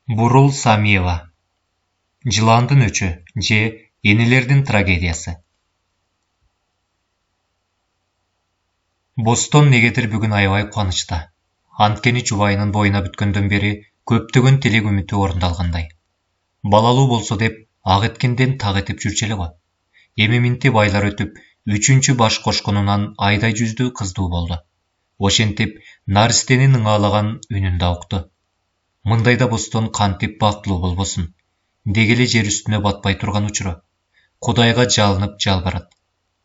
Бурул Самиева. Жыландын өчү же энелердин трагедиясы. Бостон негедир бүгүн аябай кубанычта. Анткени жубайынын боюна бүткөндөн бери көптөгөн тилек үмүтү орундалгандай. Балалуу болсо деп ак эткенден так этип жүрчү эле го. Эми минтип айлар өтүп, 3-чү баш кошконунан айдай жүздүү кыздуу болду. Ошентип Наристенин ыңаалаган үнүн да укту. Мындайда Бостон кантип бактылуу болбосун. Дегеле жер үстүнө батпай турган учуру. Кудайга жалынып жалбарат.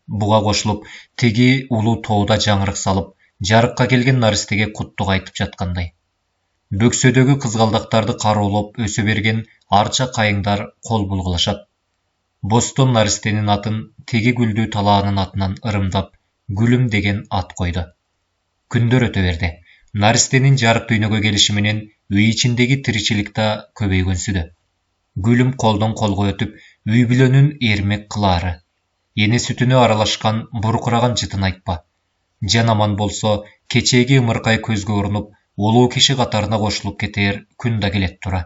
Буга кошулуп, тиги улуу тоодо жаңырык салып, жарыкка келген Наристеге куттук айтып жаткандай. Бөксөдөгү кызгалдактарды кароолоп өсө берген арча кайыңдар кол булгулашат. Бостон Наристенин атын тиги гүлдүү талаанын атынан ырымдап, Гүлүм деген ат койду. Күндөр өтө берди. Наристенин жарык дүйнөгө келиши менен үй ичиндеги тиричилик да көбөйгөнсүдө. Гүлүм колдон колго өтүп, үй бүлөнүн эрмек кылаары. Эне сүтүнө аралашкан буркураган жытын айтпа. Жан аман болсо, кечээги ымыркай көзгө урунуп, улуу киши катарына кошулуп кетээр күн да келет тура.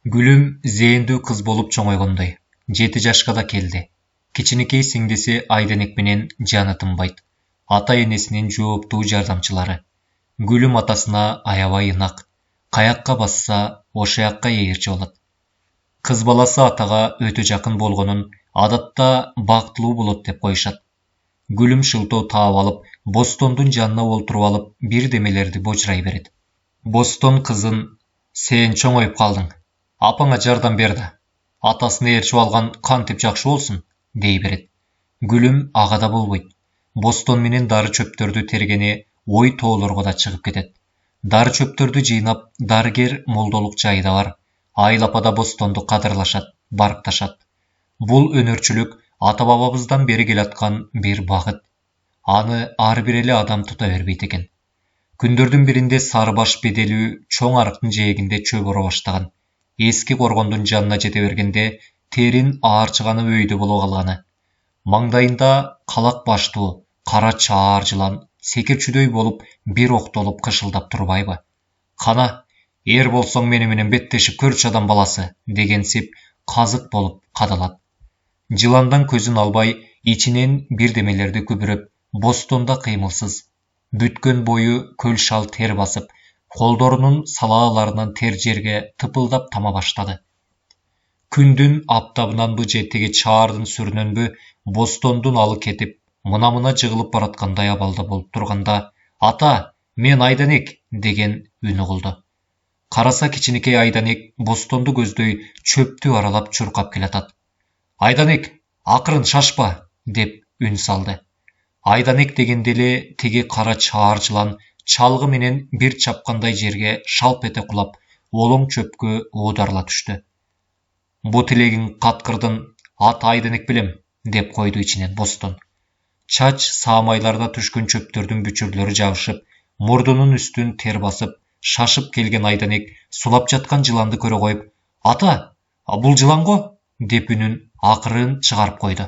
Гүлүм зээндүү кыз болуп чоңойгондой. 7 жашка да келди. Кичинекей сиңдиси Айденек менен жаны тынбайт. Ата энесинин жооптуу жардамчылары. Гүлүм атасына аябай ынак. Каякка басса, ошо жакка ээрчи болот. Кыз баласы атага өтө жакын болгонун адатта бактылуу болот деп коюшат. Гүлүм шылтоо таап алып, Бостондун жанына олтуруп алып, бир демелерди божурай берет. Бостон кызын: "Сен чоңоюп калдың. Апаңа жардам бер да. Атасын ээрчип алган кантип жакшы болсун", дей берет. Гүлүм ага да болбойт. Бостон менен дары чөптөрдү тергени ой тоолорго да чыгып кетет. Дары чөптөрдү жыйнап, дарыгер молдолук жайы да бар. Айлапада Бостонду кадырлашат, баркташат. Бул өнөрчүлүк ата бабабыздан бери келаткан бир багыт. Аны ар бир эле адам тута бербейт экен. Күндөрдүн биринде сары баш беделүү чоң арыктын жээгинде чөп ора баштаган. Эски коргондун жанына жете бергенде терин аарчыганы өйдө боло калганы. Маңдайында калак баштуу, кара чаар жылан секирчүдөй болуп бир октолуп кышылдап турбайбы? "Кана, эр болсоң мени менен беттешип көрчү адам баласы", дегенсип казык болуп кадалат. Жыландан көзүн албай, ичинен бирдемелерди күбүрөп, Бостонда кыймылсыз. Бүткөн бою көл шал тер басып, колдорунун салааларынан тер жерге тыпылдап тама баштады. Күндүн аптабынанбы же тиги чаардын сүрүнөнбү Бостондун алы кетип, мына жыгылып бараткандай абалда болуп турганда, "Ата, мен Айденек", деген үн угулду. Караса кичинекей Айденек Бостонду көздөй чөптү аралап чуркап келатат. "Айденек, акырын шашпа", деп үн салды. Айденек дегенде эле тиги кара чаар жылан чалгы менен бир чапкандай жерге шалп эте кулап, олоң чөпкө оодарыла түштү. "Бу тилегиң каткырдын, ат Айденек билем", деп койду ичинен Бостон. Чач саамайларда түшкөн чөптөрдүн бүчүрлөрү жабышып, мурдунун үстүн тер басып, шашып келген Айденек сулап жаткан жыланды көрө коюп: "Ата, бул жылан го", деп үнүн акырын чыгарып койду.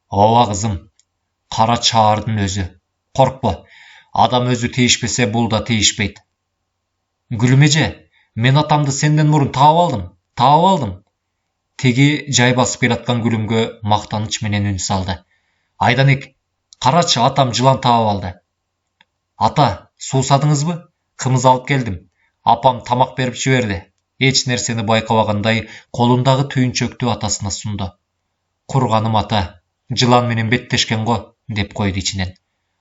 "Ооба кызым, кара чаардын өзү. Коркпо, адам өзү тийишпесе бул да тийишпейт". "Гүлүм эже, мен атамды сенден мурун таап алдым". Тиги жай басып келаткан Гүлүмгө мактаныч менен үн салды. "Айденек, карачы, атам жылан таап алды". "Ата, суусадыңызбы? Кымыз алып келдим. Апам тамак берип жиберди". Эч нерсени байкабагандай колундагы түйүнчөктү атасына сунду. "Курганым ата, жылан менен беттешкен го", деп койду ичинен.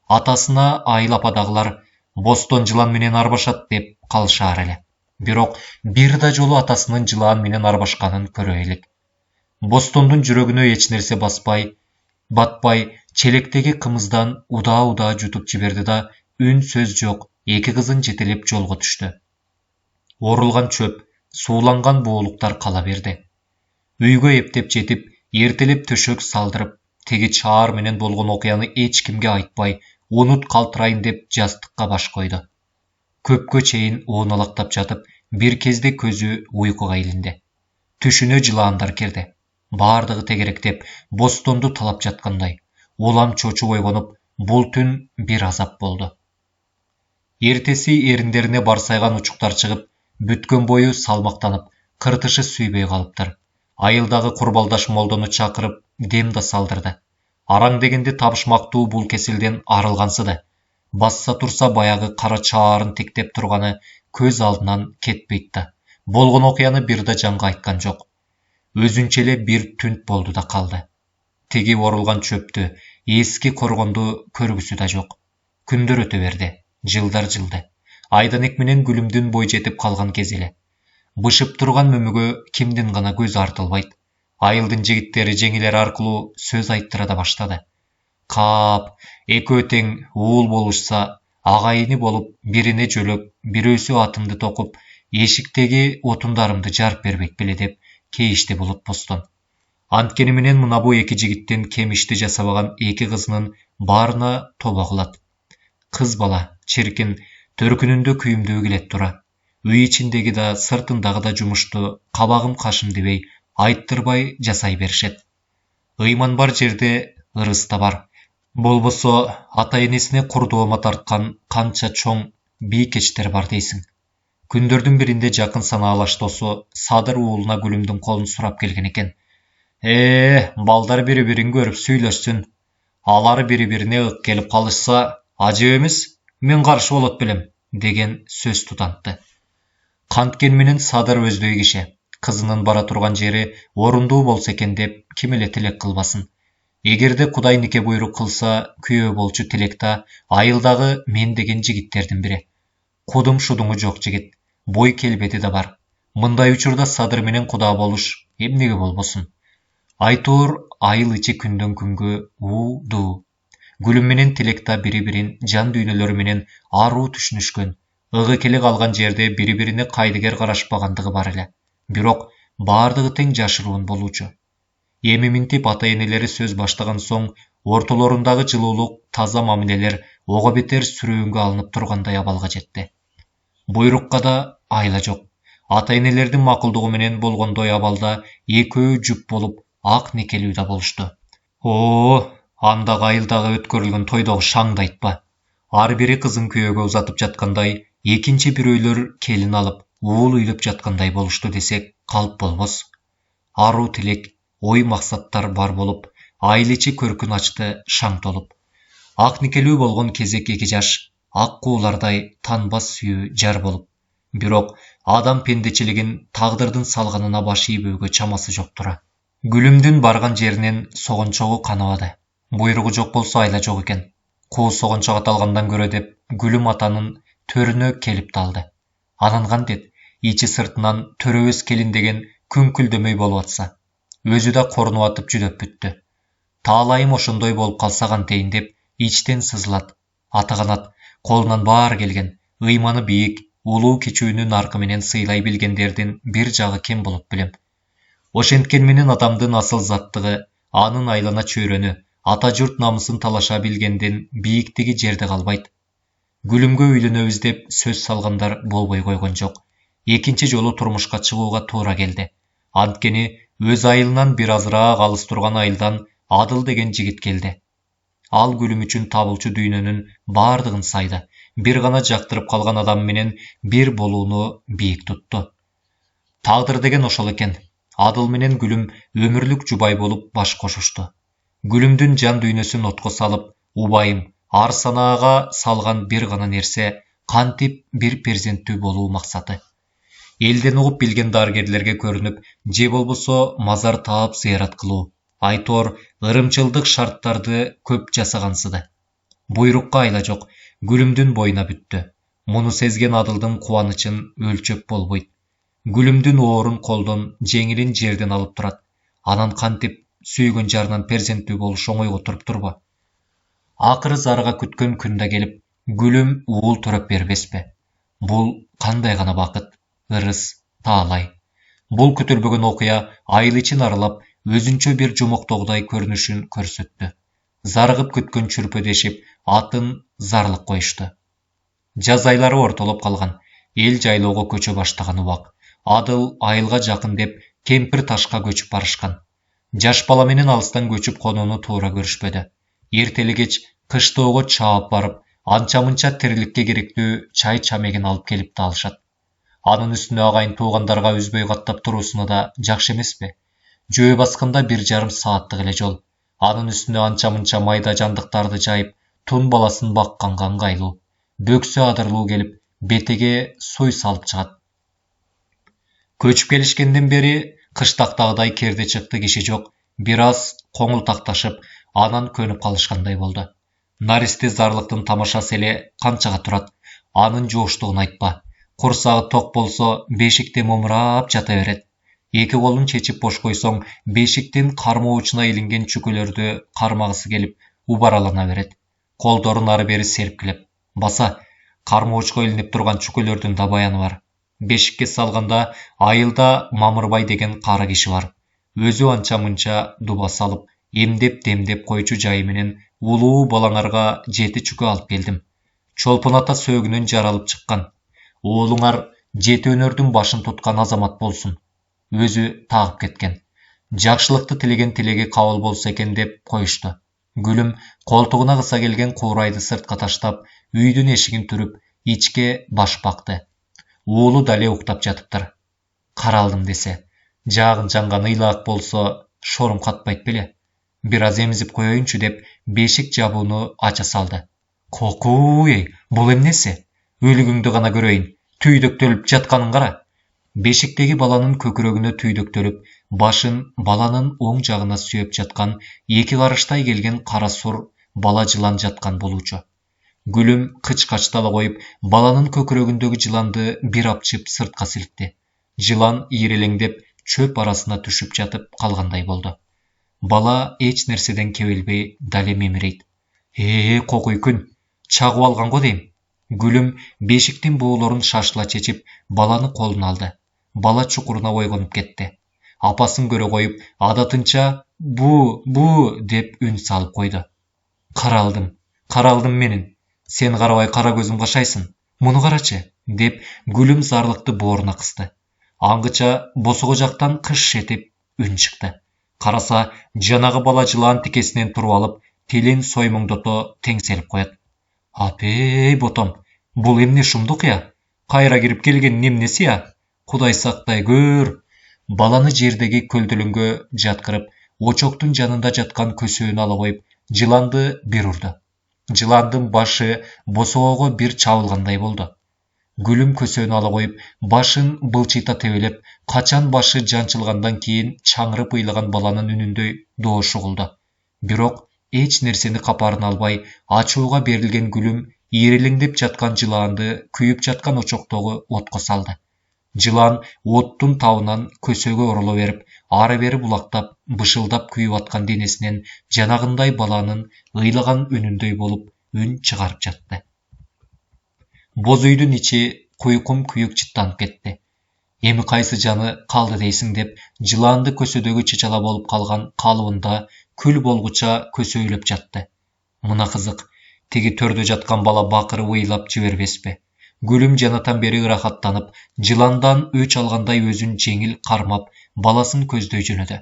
Атасына Айлападагылар "Бостон жылан менен арбашат" деп калышаар эле. Бирок бир да жолу атасынын жылан менен арбашканын көрө элек. Бостондун жүрөгүнө эч нерсе батпай, челектеги кымыздан удаа жутуп жиберди да, үн сөз жок, эки кызын жетелеп жолго түштү. Орулган чөп, сууланган боолуктар кала берди. Үйгө эптеп жетип, эртелеп төшөк салдырып, тиги чаар менен болгон окуяны эч кимге айтпай, унут калтырайын деп жастыкка баш койду. Көпкө чейин оонолактап жатып, бир кезде көзү уйкуга илинди. Түшүнө жылаандар кирди. Бардыгы тегеректеп, Бостонду талап жаткандай. Улам чочуп ойгонуп, бул түн бир азап болду. Эртеси эриндерине барсайган учуктар чыгып, бүткөн бою салмактанып, кыртышы сүйбөй калыптыр. Айылдагы курбалдаш молдону чакырып, дем да салдырды. Араң дегенде табышмактуу бул кеселден арылгансы да. Басса турса баягы кара чаарын тектеп турганы көз алдынан кетпейт да. Болгон окуяны бир да жанга айткан жок. Өзүнчө эле бир түнт болду да калды. Теги орулган чөптү, эски коргонду көргүсү да жок. Күндөр өтө берди, жылдар жылды. Айдаnek менен Гүлүмдүн бой жетип калган кези эле. Бышып турган мөмөгө кимдин гана көз артылбайт. Айылдын жигиттери жеңилери аркылуу сөз айттыра да баштады. Кап, экөө тең уул болушса, агайыны болуп, бирине жөлөп, бирөөсү атымды токуп, эшиктеги отундарымды жарып бербейт беле деп кейишти Булут Бостон. Анткени менен мына бу эки жигиттин кем ишти жасабаган эки кызынын баарына тоба кылат. Кыз бала, чиркин, төркүнүндө күйүмдөө келет тура. Үй ичиндеги да, сыртындагы да жумушту кабагым кашым дебей, айттырбай жасай беришет. Ыйман бар жерде ырыс да бар. Болбосо ата-энесине курдуома тарткан канча чоң бийкечтер бар дейсиң. Күндөрдүн биринде жакын санаалаш досу Садыр уулуна Гүлүмдүн колун сурап келген экен. Балдар бири-бирин көрүп сүйлөшсүн. Алар бири-бирине ык келип калышса, ажып эмес, мен каршы болот белем, деген сөз тутантты. Канткени менен Садыр өздөй киши. Кызынын бара турган жери орундуу болсо экен деп ким эле тилек кылбасын. Эгерде Кудай нике буйрук кылса, күйөө болчу Тилекта айылдагы мен деген жигиттердин бири. Кудум шудуңу жок жигит, бой келбети да бар. Мындай учурда Садыр менен куда болуш эмнеге болбосун. Айтор айыл ичи күндөн күнгө уу-дуу. Гүлүм менен Тилекта бири-бирин жан дүйнөлөрү менен аруу түшүнүшкөн. Ыгы келе калган жерде бири-бирине кайдыгер карашпагандыгы бар эле. Бирок баардыгы тең жашыруун болуучу. Эми минтип ата-энелери сөз баштаган соң, ортолорундагы жылуулук, таза мамилелер ого бетер сүрөөнгө алынып тургандай абалга жетти. Буйрукка да айла жок. Ата-энелердин макулдугу менен болгондой абалда экөө жүп болуп, ак некелүү да болушту. Андагы айылдагы өткөрүлгөн тойдогу шаңды айтпа. Ар бири кызын күйөөгө узатып жаткандай, экинчи бирөөлөр келин алып, уул үйлөп жаткандай болушту десек калп болбос. Аруу тилек, ой максаттар бар болуп, айыл ичи көркүн ачты шаң толуп. Ак никелүү болгон кезек эки жаш, ак куулардай танбас сүйүү жар болуп. Бирок адам пендечилигин тагдырдын салганына баш ийбөөгө чамасы жок тура. Гүлүмдүн барган жеринен согончогу канабады. Буйругу жок болсо айла жок экен. Куу согончок аталгандан көрө деп Гүлүм атанын төрүнө келип талды. Анан кантет, ичи сыртынан төрөбөс келин деген күңкүлдөмөй болуп атса. Өзү да корунуп атып жүдөп бүттү. Таалайым ошондой болуп калса кантейин деп ичтен сызылат. Аты канат, колунан баары келген, ыйманы бийик, улуу кичүүнү наркы менен сыйлай билгендердин бир жагы кем болуп билем. Ошенткен менен адамдын асыл заттыгы, анын айлана чөйрөнү, ата журт намысын талаша билгендин бийиктиги жерде калбайт. Гүлүмгө үйлөнөбүз деп сөз салгандар болбой койгон жок. Экинчи жолу турмушка чыгууга туура келди. Анткени өз айылынан бир азыраак алыс турган айылдан Адыл деген жигит келди. Ал Гүлүм үчүн табылчу дүйнөнүн баардыгын сайды. Бир гана жактырып калган адам менен бир болууну бийик тутту. Тагдыр деген ошол экен. Адыл менен Гүлүм өмүрлүк жубай болуп баш кошушту. Гүлүмдүн жан дүйнөсүн отко салып, убайым, ар санаага салган бир гана нерсе кантип бир перзенттүү болуу максаты. Элден угуп билген дарыгерлерге көрүнүп, же болбосо мазар таап зыярат кылуу. Айтор ырымчылдык шарттарды көп жасагансыды. Буйрукка айла жок, Гүлүмдүн боюна бүттү. Муну сезген Адылдын кубанычын өлчөп болбойт. Гүлүмдүн оорун колдон, жеңилин жерден алып турат. Анан кантип сүйгөн жарынан перзенттүү болуш оңойго туруп турбу. Акыры зарыга күткөн күн да келип, Гүлүм уул төрөп бербеспи? Бул кандай гана бакыт, ырыс, таалай. Бул күтүлбөгөн окуя айыл ичин аралап, өзүнчө бир жумоктогудай көрүнүшүн көрсөттү. Зарыгып күткөн чүрпөдешип, атын зарлык коюшту. Жаз айлары ортолоп калган, эл жайлоого көчө баштаган убак. Адыл айылга жакын деп кемпир ташка көчүп барышкан. Жаш бала менен алыстан көчүп конууну туура көрүшпөдү. Эртели кеч кыштоого чаап барып, анча-мынча тириликке керектүү чай чамегин алып келип да алышат. Анын үстүнө агайын туугандарга үзбөй каттап туруусуна да жакшы эмеспи? Жөө басканда 1,5 сааттык эле жол. Анын үстүнө анча-мынча майда жандыктарды жайып, тун баласын бакканга ыңгайлуу. Бөксө адырлуу келип, бетеге суй салып чыгат. Көчүп келишкенден бери кыштактагыдай керде чыкты киши жок. Бир аз коңултакташып, анан көнүп калышкандай болду. Наристе зарлыктын тамашасы эле канчага турат? Анын жооштугун айтпа. Курсагы ток болсо, бешикте мумурап жата берет. Эки колун чечип бош койсоң, бешиктин кармоочуна илинген чүкөлөрдү кармагысы келип, убаралана берет. Колдорун ары бери серпкилеп. Баса, кармоочко илинип турган чүкөлөрдүн да баяны бар. Бешикке салганда айылда Мамырбай деген кара киши бар. Өзү анча-мынча дуба салып, эмдеп-демдеп койчу жайы менен улуу балаңарга 7 чүкө алып келдим. Чолпон ата сөөгүнөн жаралып чыккан. Уулуңар 7 өнөрдүн башын туткан азамат болсун. Өзү тагып кеткен. Жакшылыкты тилеген тилеги кабыл болсо экен деп коюшту. Гүлүм колтугуна кыса келген куурайды сыртка таштап, үйдүн эшигин түрүп, ичке баш бакты. Уулу дале уктап жатыптыр. Каралдым десе, жаагын жанган ыйлаак болсо шорум катпайт беле. Бир аз эмизип коеюнчу деп бешик жабууну ача салды. Кокуй, бул эмнеси? Өлүгүңдү гана көрөйүн, түйдөктөлүп жатканын кара. Бешиктеги баланын көкүрөгүнө түйдөктөлүп, башын баланын оң жагына сүйөп жаткан 2 карыштай келген кара сур бала жылан жаткан болуучу. Гүлүм кыч-качтала коюп, баланын көкүрөгүндөгү жыланды бир апчып сыртка силкти. Жылан ийрелеңдеп чөп арасына түшүп жатып калгандай болду. Бала эч нерседен кебелбей дале мемирейт. Кокуй күн, чагып алган го дейм. Гүлүм бешиктин боолорун шашыла чечип, баланы колуна алды. Бала чукуруна ойгонуп кетти. Апасын көрө коюп, адатынча бу деп үн салып койду. Каралдым менин. Сен карабай кара көзүм кашайсың. Муну карачы, деп Гүлүм зарлыкты бооруна кысты. Аңгыча босого жактан кыш этип үн чыкты. Караса, жанагы бала жылан тикесинен туруп алып, тилин соймоңдото теңселип коет. Апей ботом, бул эмне шумдук я? Кайра кирип келгенин эмнеси я? Кудай сактай көр. Баланы жердеги көлдөлөнгө жаткырып, очоктун жанында жаткан көсөөнү ала коюп, жыланды бир урду. Жыландын башы босогого бир чабылгандай болду. Гүлүм көсөөнү ала коюп, башын былчыйта тебелеп, качан башы жанчылгандан кийин чаңырып ыйлаган баланын үнүндөй доошу угулду. Бирок эч нерсени капарын албай, ачууга берилген Гүлүм ийрелеңдеп жаткан жыланды күйүп жаткан очоктогу отко салды. Жылан оттун табынан көсөгө ороло берип, ары бери булактап, бышылдап күйүп аткан денесинен жанагындай баланын ыйлаган үнүндөй болуп үн чыгарып жатты. Боз үйдүн ичи куйкум күйүк чыттанып кетти. Эми кайсы жаны калды дейсиң деп, жыланды көсөдөгү чычала болуп калган калыбында күл болгуча көсөйлөп жатты. Мына кызык, тиги төрдө жаткан бала бакырып ыйлап жибербеспи? Гүлүм жанатан бери ырахаттанып, жыландан өч алгандай өзүн жеңил кармап, баласын көздөй жөнөдү.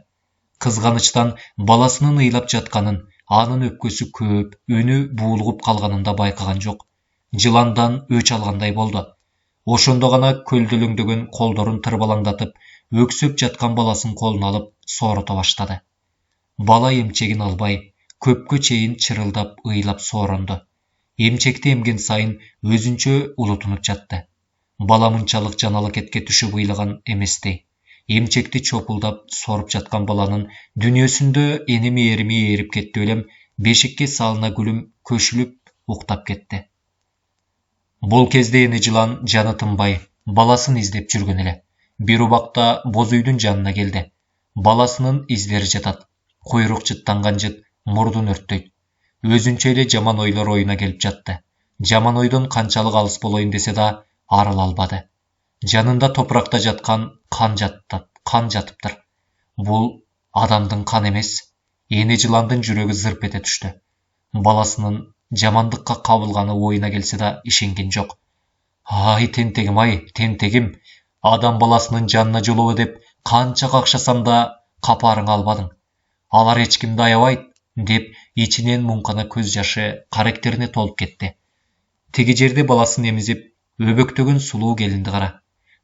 Кызганычтан баласынын ыйлап жатканын, анын өпкөсү көп, үнү буулугуп калганын да байкаган жок. Жыландан өч алгандай болду. Ошондо гана көлдөлөңдөгөн колдорун тырбалаңдатып, өксөп жаткан баласын колуна алып соорото баштады. Бала эмчегин албай, көпкө чейин чырылдап ыйлап сооронду. Эмчекти эмген сайын өзүнчө улутунуп жатты. Бала мынчалык жаналыкетке түшүп ыйлаган эместей. Эмчекти чопулдап соруп жаткан баланын дүнүйөсүндө эними эрими ээрип кетти элем, бешикке салына Гүлүм көшүлүп уктап кетти. Бул кезде эне жылан жаны тынбай, баласын издеп жүргөн эле. Бир убакта боз үйдүн жанына келди. Баласынын издери жатат. Куйрук жыттанган жыт, мурдун өрттөйт. Өзүнчө эле жаман ойлор оюна келип жатты. Жаман ойдон канчалык алыс болоюн десе да, арыла албады. Жанында топуракта жаткан кан жатыптыр. Бул адамдын каны эмес. Эне жыландын жүрөгү зырп эте түштү. Баласынын жамандыкка кабылганы оюна келсе да ишенген жок. Ай тентегим, адам баласынын жанына жолобо деп канча какшасам да капарыңа албадың. Алар эч кимди аябайт, деп ичинен муңкана көз жашы каректерине толуп кетти. Тиги жерде баласын эмизип, өбөктөгөн сулуу келинди кара.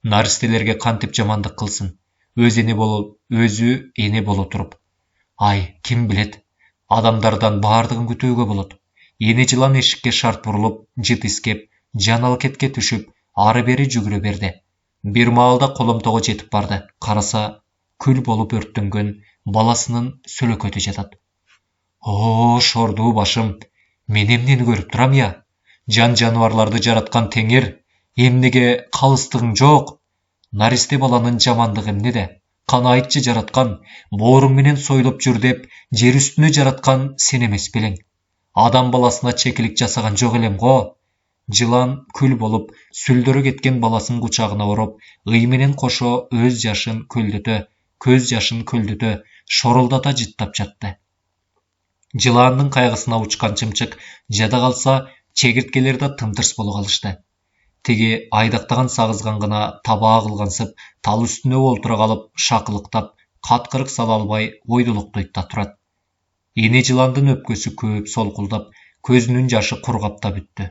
Наристелерге кантип жамандык кылсын, өзү эне боло туруп. Ай, ким билет, адамдардан бардыгын күтүүгө болот. Эне жылан эшикке шарт бурулуп, жыт искеп, жаналкетке түшүп, ары бери жүгүрө берди. Бир маалда коломтого жетип барды. Караса, күл болуп өрттөнгөн баласынын сөлөкөтү жатат. О, шордуу башым, мен эмнени көрүп турам я? Жан жаныбарларды жараткан теңир, эмнеге калыстыгың жок? Наристе баланын жамандыгы эмнеде? Кана айтчы жараткан, бооруң менен сойлуп жүр деп, жер үстүнө жараткан сен эмес белең. Адам баласына чекилик жасаган жок элем го. Жылан күл болуп, сүлдөрү кеткен баласын кучагына ороп, ый менен кошо көз жашын көлдөтө, шорулдата жыттап жатты. Жыландын кайгысына учкан чымчык жада калса, чегирткелер да тымтырс боло калышты. Тиги айдактаган сагызган гына табаа кылгансып, тал үстүнө олтура калып, шакылыктап, каткырык сала албай ойдулуктойт да турат. Эне жыландын өпкөсү көп солкулдап, көзүнүн жашы кургап да бүттү.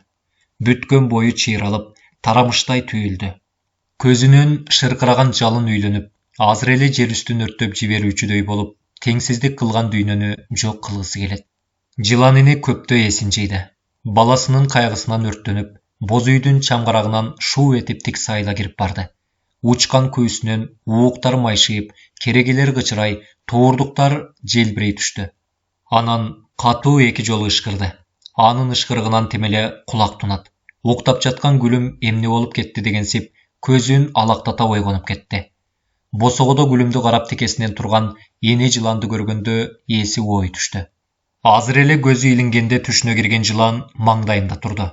Бүткөн бою чыйралып, тарамыштай түйүлдү. Көзүнөн шыркыраган жалын үйлөнүп, азыр эле жер үстүн өрттөп жиберүүчүдөй болуп, теңсиздик кылган дүйнөнү жок кылгысы келет. Жылан эне көптө эсин жыйды. Баласынын кайгысынан өрттөнүп, боз үйдүн чамгарагынан шуу этип тик сайла кирип барды. Учкан күүсүнөн ууктар майшыйып, керегелер кычырай, тоордуктар желбирей түштү. Анан катуу эки жолу ышкырды. Анын ышкырыгынан темеле кулак тунат. Уктап жаткан Гүлүм эмне болуп кетти дегенсип, көзүн алактата ойгонуп кетти. Босогодо Гүлүмдү карап тикесинен турган эне жыланды көргөндө эси ой түштү. Азыр эле көзү илингенде түшүнө кирген жылан маңдайында турду.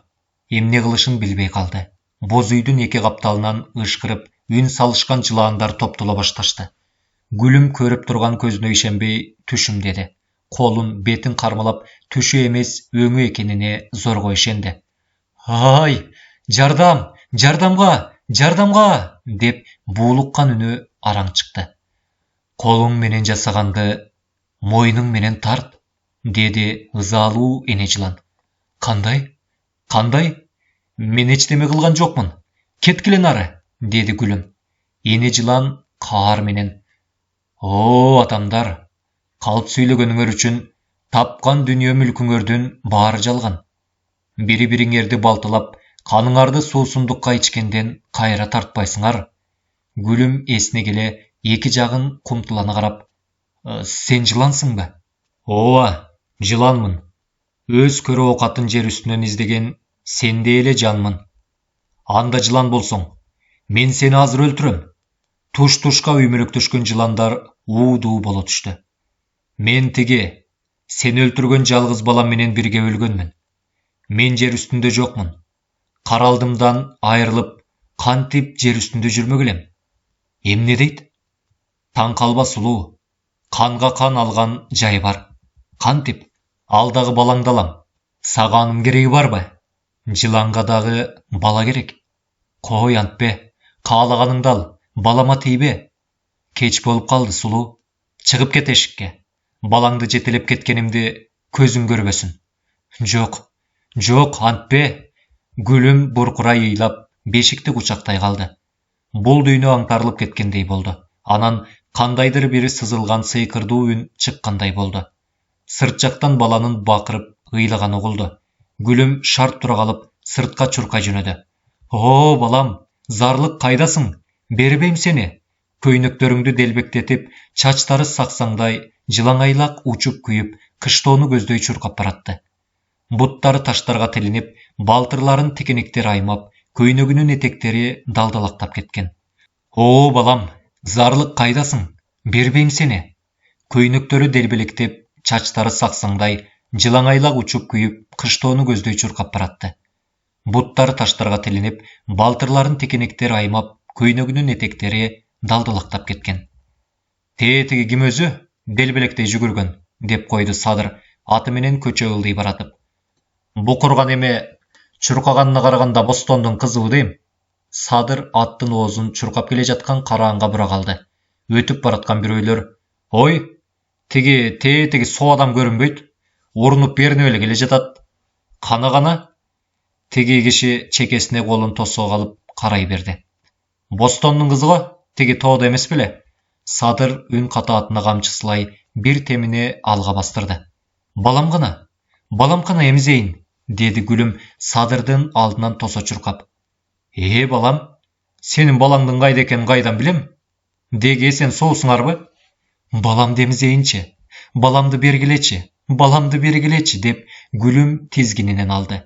Эмне кылышын билбей калды. Боз үйдүн эки капталынан ышкырып, үн салышкан жылаандар топтоло башташты. Гүлүм көрүп турган көзүнө ишенбей түшүм деди. Колун, бетин кармалап, түшү эмес, өңү экенине зорго ишенди. Ай, жардамга деп буулуккан үнү араң чыкты. Колуң менен жасаганды мойнуң менен тарт, деди ызалуу эне жылан. Кандай? Мен эчтеме кылган жокмун. Кеткиле нары, деди Гүлүм. Эне жылан каар менен. О, адамдар, калп сүйлөгөнүңөр үчүн тапкан дүйнө мүлкүңөрдүн баары жалган. Бири-бириңерди балталап, каныңарды суусундукка ичкенден кайра тартпайсыңар. Гүлүм эсине келе эки жагын кумтулана карап, сен жылансыңбы? Ооба, жыланмын. Өз көрө оокатын жер үстүнөн издеген сенде эле жанмын. Анда жылан болсоң, мен сени азыр өлтүрөм. Туш-тушка үймөлөктөшкөн жыландар уудуу боло түштү. Мен тиги, сени өлтүргөн жалгыз балам менен бирге өлгөнмүн. Мен жер үстүндө жокмун. Каралдымдан айрылып, кантип жер үстүндө жүрмөк элем? Эмне дейт? Таң калба сулуу. Канга кан алган жай бар. Кантип? Ал дагы балаңды алам. Сага анын кереги барбы? Жыланга дагы бала керек. Кой антпе, каалаганыңды ал, балама тийбе. Кеч болуп калды сулуу. Чыгып кет эшикке. Балаңды жетелеп кеткенимди көзүң көрбөсүн. Жок, антпе. Гүлүм буркурай ыйлап, бешикти кучактай калды. Бул дүйнө аңтарылып кеткендей болду. Анан кандайдыр бир сызылган сыйкырдуу үн чыккандай болду. Сырт жактан баланын бакырып ыйлаганы угулду. Гүлүм шарт тура калып, сыртка чуркай жөнөдү. О, балам, зарлык кайдасың? Бербейм сени. Көйнөктөрүңдү делбектетип, чачтары саксаңдай, жылаңайлак учуп күйүп, кыштоону көздөй чуркап баратты. Буттары таштарга тилинип, балтырларын тикениктер аймап, көйнөгүнүн этектери далдалактап кеткен. О, балам, зарлык кайдасың? Бербейм сени. Көйнөктөрү делбелектеп, чачтары саксаңдай, жылаңайлак учуп күйүп, кыштоону көздөй чуркап баратты. Буттары таштарга тилинип, балтырларын тикениктер аймап, көйнөгүнүн этектери далдалактап кеткен. Тетиги ким өзү? Делбелектей жүгүргөн, деп койду Садыр, аты менен көчө ылдый баратып. Бу курган эме чуркаганына караганда Бостондун кызыбы дейм. Садыр аттын оозун чуркап келе жаткан караанга бура калды. Өтүп бараткан бирөөлөр: "Ой, тетиги соо адам көрүнбөйт. Урунуп беринип эле келе жатат. Кана?" Тиги киши чекесине колун тосо калып карай берди. Бостонның қызы ғой, теге тоғды емес беле? Садыр үн қатаатына қамшысылай бір теміне алға бастырды. Балам қана емізейін, деді Гүлім Садырдың алдынан тоса чұрқап. Балам, сенің балаңдың қайда екенін қайдан білем? Деге сен солсың арбы? Балам демізейінші, баламды бергілечі, деп Гүлім тезгінінен алды.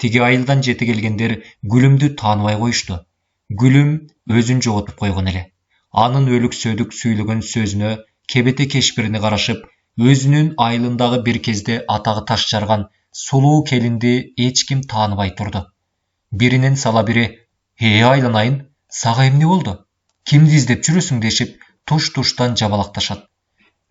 Теге айылдан жеті келгендер Гүлімді танымай қойышты. Гүлім өзін жоғытып қойған еле. Анын өлік сөдік сөйлеген сөзіне кебете кешпіріне қарашып, өзінің айылындағы бір кезде атағы таш жарған сұлу келінді ешкім танымай тұрды. Бірінен сала бірі, айланайын, сағайым не болды? Кімді іздеп жүресің дешіп, туш-туштан жабалақташады.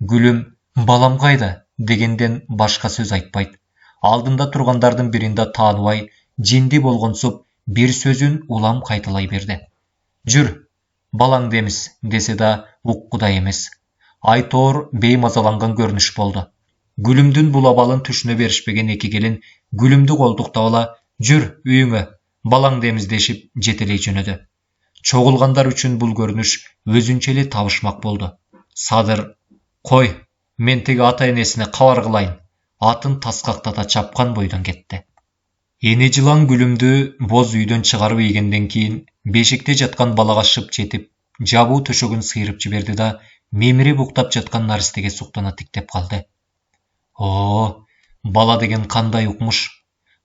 Гүлім, балам қайда? Дегенден башқа сөз айтпайды. Алдында тұрғандардың бірінде тануай, жинди болғансып, бір сөзін улам қайталай берді. Жүр, балаң деміз, десе да ұққыда емес. Айтор беймазаланған көрініш болды. Гүлімдің бұл абалын түшіне берішпеген екі келін Гүлімді қолдықтап ала, жүр, үйіңе, балаң деміз дешіп жетелей жөнеді. Çoğulganдар үшін бұл көрініш өзінчелі табышмақ болды. Садыр, қой, мен теге ата енесіне қавар қылайын. Атын тасқақтата чапқан бойдан кетті. Ене жылан Гүлімді боз үйден шығарып егенден кейін бешікте жатқан балаға шып жетіп, жабу төшөгін сыйырып жіберді да, меміре бұқтап жатқан Наристеге сұқтана тіктеп қалды. Бала деген қандай ұқмыш,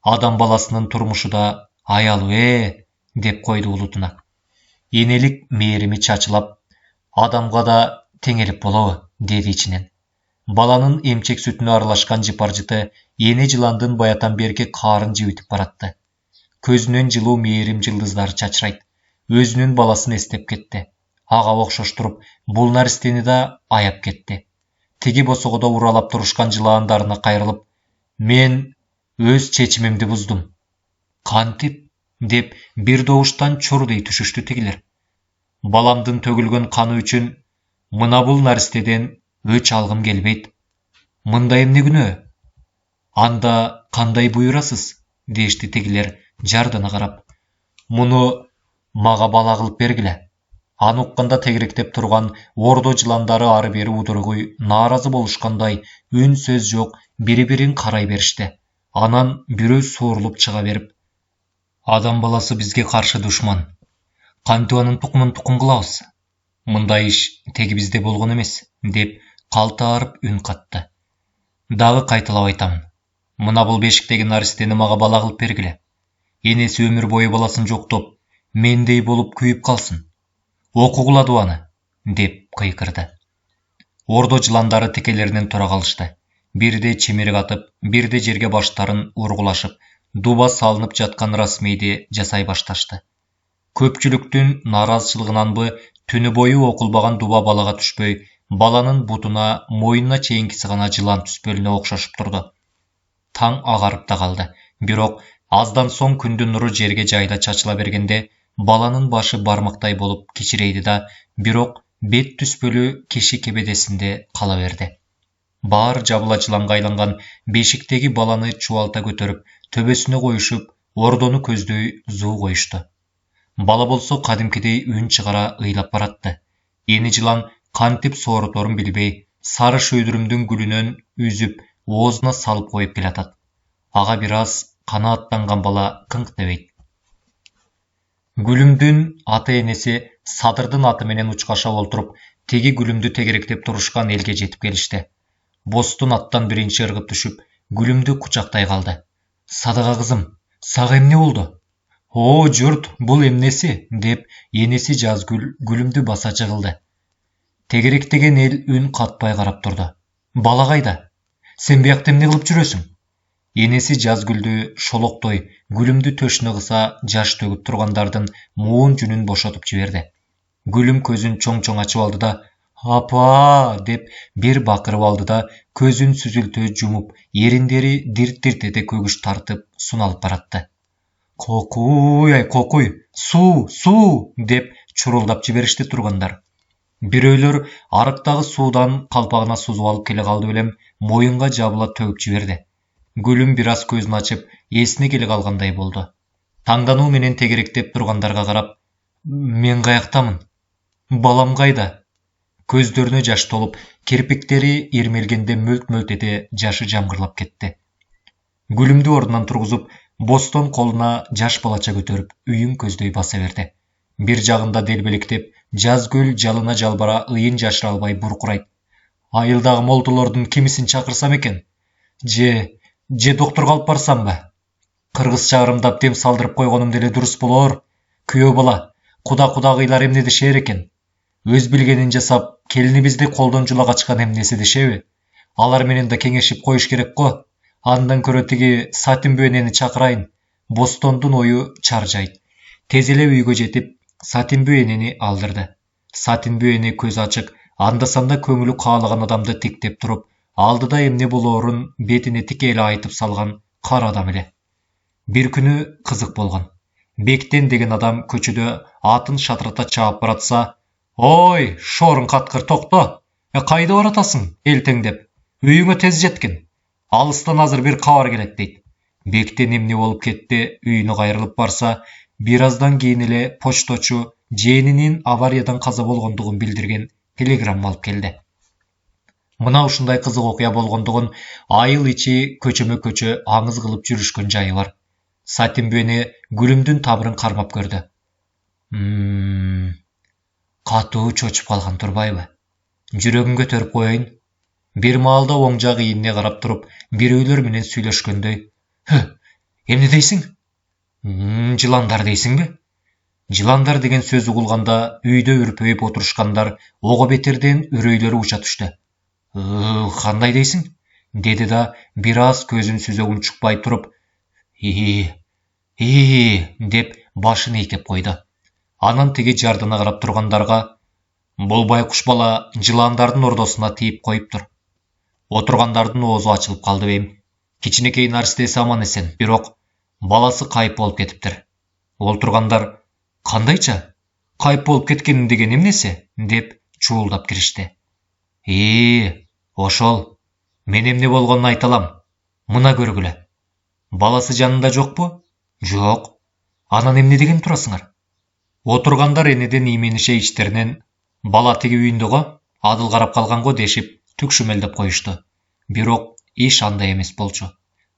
адам баласының тұрмышы да аялы, деп қойды ұлытына. Енелік мейірімі чачылап, адамға да теңеліп болауы, деді ішінен. Баланың емчек сүтіне аралашқан жыпар-жыты ене жыландың баятан берке қарын жеуітіп баратты. Көзінен жылу мейірім жылдыздары чачырайды. Өзінің баласын естеп кетті. Аға оқшош тұрып, бұл Наристені да аяп кетті. Теге босығыда уралап тұрышқан жыландарына қайрылып, мен өз чечімімді бұздым. Қантип, деп бір доғыштан чұрдей түшішті тегілер. Баламдың төгілген қаны үшін, мына бұл Наристеден өч алғым келбейді. Мындайым не күні? Анда қандай бұйырасыз? Дешті тегілер жардына қарап. Мұны маға бала қылып бергілі. Аны ұққанда тегіректеп тұрған ордо жыландары ары бері удырғой наразы болышқандай үн сөз жоқ, бірі-бірін қарай берішті. Анан бүрі соғырылып шыға беріп, адам баласы бізге қаршы дұшман. Қантуаның тұқымын тұқым қылауыз. Мұндай іш тегі бізде болған емес, деп қалтарып үн қатты. Дағы қайталап айтамын. Мына бұл бешіктегі Наристені маға бала қылып бергілі. Енесі өмір бойы баласын жоқтап, мендей болып күйіп қалсын. Оқу қылады оны, деп қиқырды. Ордо жыландары текелерінен тұра қалышты. Бірде чемерек атып, бірде жерге баштарын ұрғылашып, дуба салынып жатқан расмейде жасай башташты. Көпчіліктің наразышылығынан бы түні бойы оқылбаған дуба балаға түшпей, баланың бұтына, мойнына чейінкісі ғана жылан түспеліне оқшашып тұрды. Таң ағарып та қалды. Бирок аздан соң күндің нұры жерге жайда чачыла бергенде, баланың башы бармақтай болып кешірейді да, бирок бет түспөлі кеші кебедесінде қала берді. Бар жабыла жыланға айланған бешіктегі баланы чуалта көтеріп, төбесіне қойышып, ордоны көздөй зу қойышты. Бала болса қадимкідей үн шығара ыйлап баратты. Ені жылан қантип соғырторын білбей, сары шөйдірімдің гүлінен үзіп, оозына салып қойып келатады. Аға біраз қанаттанған бала қыңқ дебейді. Гүлімдің аты енесі Садырдың атыменен ұчқаша олтырып, теге Гүлімді тегеректеп тұрышқан елге жетіп келішті. Бостың аттан бірінші ырғып түшіп, Гүлімді құчақтай қалды. Садыға қызым, сағайым не болды? Жұрт, бұл емнесі, деп енесі Жазгүл Гүлімді баса жығылды. Тегеректеген ел үн қатпай қарап тұрды. Бала қайда? Сен бияқтем не қылып жүресің? Енесі Жазгүлді шолоқтой Гүлімді төшіні қыса жаш төгіп тұрғандардың муын жүнін бошатып жіберді. Гүлім көзін чоң-чоң ашып алды да, апа, деп бір бақырып алды да, көзін сүзілті жұмып, еріндері дирт-дирт ете көгіш тартып, сұналып баратты. Қоқуй, су, деп чұрылдап жіберішті тұрғандар. Біреулер арықтағы судан қалпағына сузып алып келе қалды білем, мойынға жабыла төгіп жіберді. Гүлім біраз көзін ашып, есіне келе қалғандай болды. Таңдану менен тегеректеп тұрғандарға қарап, Мен қаяқтамын? Балам қайда? Көздеріне жаш толып, кірпіктері ермелгенде мөлт-мөлт ете жашы жамғырлап кетті. Гүлімді орнынан тұрғызып, бостон қолына жаш балача көтеріп, үйін көздей баса берді. Bir жағында делбелектеп, жаз гүл жалына жалбара ыйын жашыра албай бұрқырайды. Айылдағы молдылардың кемісін шақырсам екен? Же докторға алып барсам ба? Қырғыз шағырымдап дем салдырып қойғаным деле дұрыс болор. Күйөө бала, құда-құдағилар эмнеде шер екен? Өз білгенін жасап, келінімізді қолдан жұла қачқан эмнесі дешеби? Алар менен да кеңешіп қойыш керек қо. Андан көрө тиги Сатинбүенени чакырайын. Бостондун ою чаржайт. Тезеле үйгө жетип, Сатинбүенени алдырды. Сатинбүени көз ачык, анда-санда көңүлү каалаган адамды тиктеп туруп, алдыда эмне болоорун бетине тикеле айтып салган кара адам эле. Bir күнү кызык болгон. Бектен деген адам көчөдө атын шатырата чаап баратса, «Ой, шорун каткыр, токто! Кайда баратасың, элтең деп? Үйүңө тез жеткин. Алыстан азыр bir кабар келет» дейт. Бектен эмне болуп кетти, үйүнө кайрылып барса, bir аздан кийин эле почточу жээнинин авариядан каза болгондугун билдирген телеграмма алып келди. Мына ушундай кызык окуя болгондугун айыл ичи көчөмө-көчө аңыз кылып жүрүшкөн жайы бар. Сатинбүени Гүлүмдүн табырын кармап көрдү. Катуу чочуп калган турбайбы? Жүрөгүн көтөрүп коеюн. Bir маалда оң жак ийине карап туруп, бирөөлөр менен сүйлөшкөндөй. Эмне дейсиң? Жыландар дейсиңби? Жыландар деген сөз угулганда үйдө үрпөйүп отурушкандар ого бетерден үрөйлөрү уча түштү. Кандай дейсиң? Деди да bir аз көзүн сүзө унчукпай туруп, деп башын ийкеп койду. Анан тиги жардына карап тургандарга, бул байкуш бала жыландардын ордосуна тийип коюптур. Отургандардын оозу ачылып калды бейм. Кичинекей наристеси аман эсен, бирок баласы кайып болуп кетиптир. Олтургандар, кандайча? Кайып болуп кеткени деген эмнеси? Деп чуулдап киришти. Ошол. Мен эмне болгонун айта алам. Мына көргүлө. Баласы жанында жокпу? Жок. Анан эмне деген турасыңар? Отургандар энеден ийменише ичтеринен, бала тиги үйүндө го, Адыл карап калган го дешип, түкшүмелдеп коюшту. Бирок иш андай эмес болчу.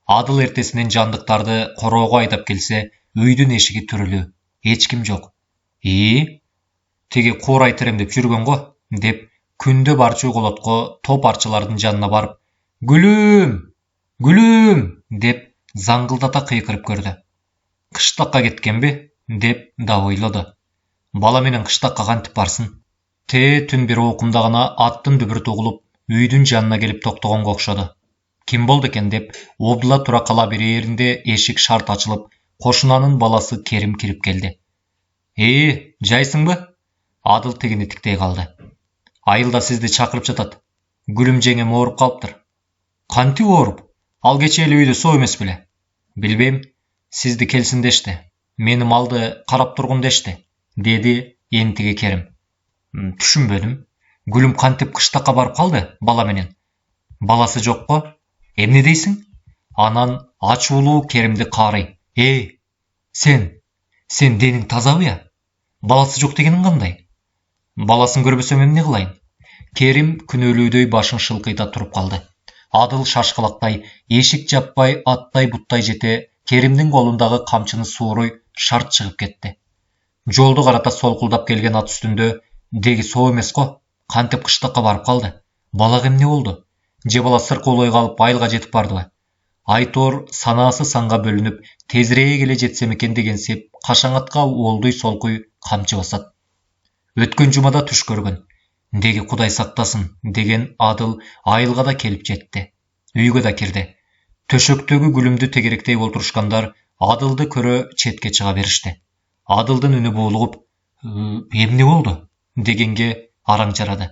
Адыл эртесинен жандыктарды короого айдап келсе, үйдүн эшиги түрүлүү. Эч ким жок. Тиги куурай теремдеп жүргөн го, деп күндө барчу колотко топ арчылардын жанына барып, «Гүлүм!» деп заңгылдата кыйкырып көрдү. Кыштакка кеткенби? Деп да ойлоду. Бала менен кыштакка кантип барсын? Түн бир окумда гана аттын дүбүрү угулуп, үйдүн жанына келип токтогонго окшоду. Ким болду экен деп, обдула тура кала берээринде эшик шарт ачылып, кошунанын баласы Керим кирип келди. Жайсыңбы? Адыл тигини тиктей калды. Айылда сизди чакырып жатат. Гүлүм жеңем ооруп калыптыр. Кантип ооруп? Ал кечээ эле үйдө соо эмес беле? Билбейм, сизди келсин дешти. Мени малды карап тургун дешти, деди энтиги Керим. Түшүнбөдүм. Гүлүм кантип кыштакка барып калды бала менен? Баласы жокко? Эмне дейсиң? Анан ачуулуу Керимди каарый. Сен дениң тазабы я? Баласы жок дегениң кандай? Баласын көрбөсөм эмне кылайын? Керим күнөөлүүдөй башын шылкыйта туруп калды. Адыл шашкалактай, эшик жаппай, аттай буттай жете, Керимдин колундагы камчыны сууруй шарт чыгып кетти. Жолду карата солкулдап келген ат үстүндө, деги соо эмес го, кантип кыштакка барып калды? Балага эмне болду? Же бала сыркоолой калып айылга жетип бардыбы? Айтор санаасы санга бөлүнүп, тезирээк эле жетсем экен дегенсип, кашаңатка уолдуй солкуй камчы басат. Өткөн жумада түш көргөн. Деги Кудай сактасын деген Адыл айылга да келип жетти. Үйгө да кирди. Төшөктөгү Гүлүмдү тегеректей олтурушкандар Адылды көрө четке чыга беришти. Адылдын үнү боолугуп, эмне болду дегенге араң жарады.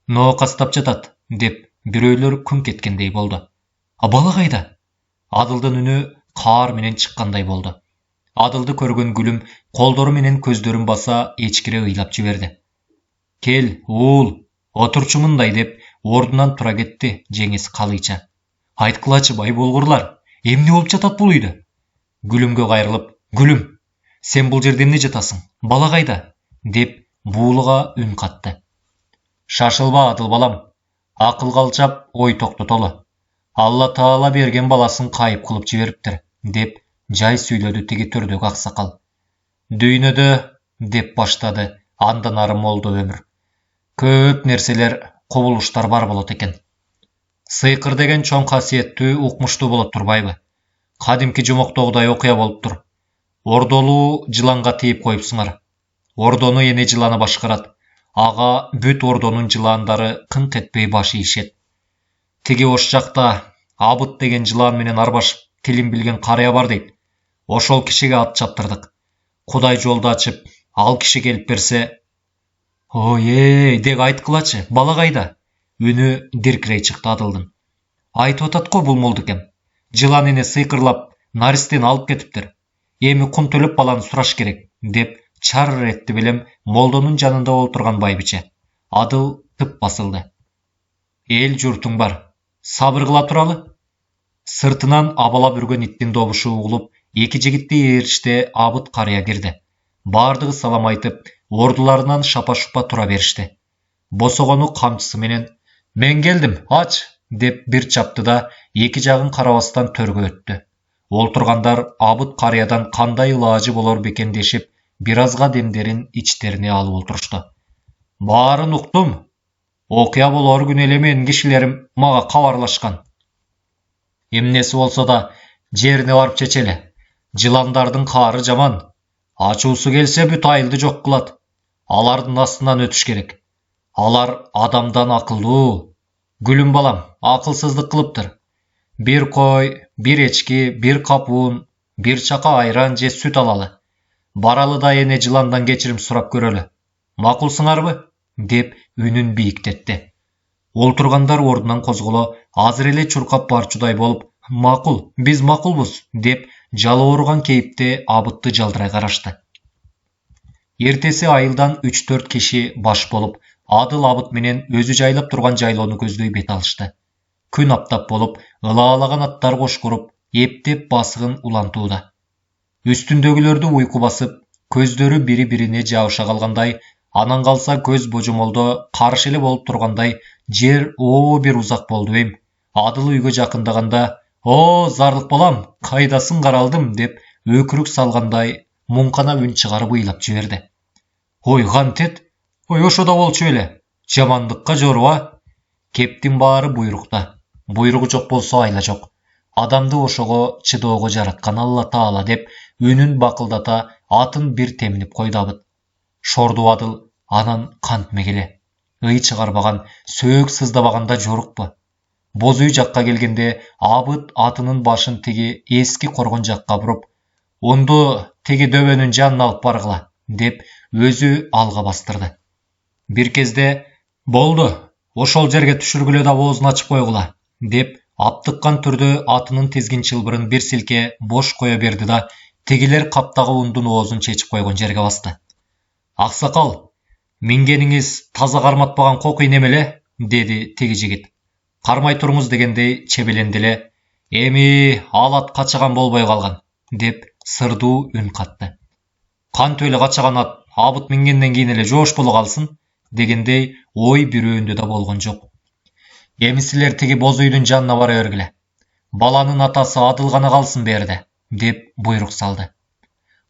Ноокастап жатат деп бирөөлөр күңк эткендей болду. Бала кайда? Адылдын үнү каар менен чыккандай болду. Адылды көргөн Гүлүм колдору менен көздөрүн баса эчкире ыйлап жиберди. Кел, уул, отурчу мындай деп ордунан тура кетти жеңеси калыйча. Айткылачы бай болгурлар, эмне болуп жатат бул үйдө? Гүлүмгө кайрылып, Гүлүм, Сен бұл жерде не жатасың? Бала қайда? Деп буылыға үн қатты. Шашылба Адыл балам. Ақыл қалчап, ой тоқтатолы. Алла Таала берген баласын қайып қылып жіберіптір, деп жай сөйледі теге төрдегі ақсақал. Дүйнөдө, деп баштады андан ары молда өмір. Көп нәрселер, құбылыштар бар болот екен. Сыйқыр деген чоң қасиетті ұқмышты болот турбайбы? Кадимки жумоктогудай окуя болуп тур. Ордолу жыланга тийип коюпсуңар. Ордону эне жыланы башкарат. Ага бүт ордонун жыландары кыңк этпей баш ийишет. Тиги ош жакта Абыт деген жылан менен арбашып тилин билген карыя бар дейт. Ошол кишиге ат чаптырдык. Кудай жолду ачып, ал киши келип берсе... Ой, дег айткылачы, бала кайда? Үнү диркирей чыкты Адылдын. Айтып атат го бул молдукем. Жылан эне сыйкырлап, наристен алып кетиптир. Эми кум төлөп баланы сураш керек, деп чарыр этти белем молдонун жанында олтурган байбиче. Адыл тып басылды. Эл журтуң бар, сабыр кыла туралы. Сыртынан абалап үргөн иттин добушу угулуп, эки жигитти ээриште Абыт карыя кирди. Бардыгы салам айтып, ордуларынан шапа-шупа тура беришти. Босогону камчысы менен «Мен келдим, ач!» деп бир чапты да эки жагын карабастан төргө өттү. Олтургандар Абыт карыядан кандай ылаажы болор бекен дешип, бир азга демдерин ичтерине алып олтурушту. Баарын уктум. Окуя болор күн эле менин кишилерим мага кабарлашкан. Эмнеси болсо да жерине барып чечели. Жыландардын каары жаман. Ачуусу келсе бүт айылды жок кылат. Алардын астынан өтүш керек. Алар адамдан акылдуу. Гүлүм балам, акылсыздык кылыптыр. Бир кой, бир эчки, бир капуун, бир чака айран же сүт алалы. Баралы да эне жыландан кечирим сурап көрөлү. Макулсуңарбы? Деп үнүн бийиктетти. Олтургандар ордунан козголо, азыр эле чуркап барчудай болуп, макул, биз макулбуз, деп жалоорган кейипте Абытты жалдырай карашты. Эртеси айылдан 3-4 киши баш болуп, Адыл Абыт менен өзү жайлап турган жайлоону көздөй бет алышты. Күн аптап болуп, ылаалаган аттар кошкуруп, эптеп басыгын улантууда. Үстүндөгүлөрдү уйку басып, көздөрү бири-бирине жабыша калгандай, анан калса көз божомолдо каршы эле болуп тургандай, жер бир узак болду эм. Адыл үйгө жакындаганда, «О, зарлык балам, кайдасың каралдым?» деп өкүрүк салгандай муңкана үн чыгарып ыйлап жиберди. «Ой, гантет, ой, ошо да болчу эле. Жамандыкка жоруа. Кептин баары буйрукта. Буйругу жок болсо айла жок. Адамды ошого чыдоого жараткан Алла Таала» деп үнүн бакылдата атын бир теминип койду Абыт. Шорду Адыл анан кантме келе. Ый чыгарбаган, сөөк сыздабаганда жорукпу. Боз үй жакка келгенде Абыт атынын башын теги эски коргон жакка буруп, «Онду теги дөбөнүн жанына алып баргыла» деп өзү алга бастырды. Бир кезде «Болду, ошол жерге түшүргүлө да оозун ачып койгула» деп аптыккан түрдө атынын тизгин чылбырын бир силке бош кое берди да тегилер каптагы ундун оозун чечип койгон жерге басты. «Аксакал, мингениңиз таза карматпаган кокуй немеле?» деди теги жигит. «Кармай туруңуз» дегендей чебеленди эле. «Эми ал ат качаган болбой калган» деп сырдуу үн катты. «Кантип эле качаган ат Абыт мингенден кийин эле жоош боло калсын?» дегендей ой бирөөндө да болгон жок. «Эми силер тиги боз үйдүн жанына бара бергиле. Баланын атасы Адыл гана калсын берде» деп буйрук салды.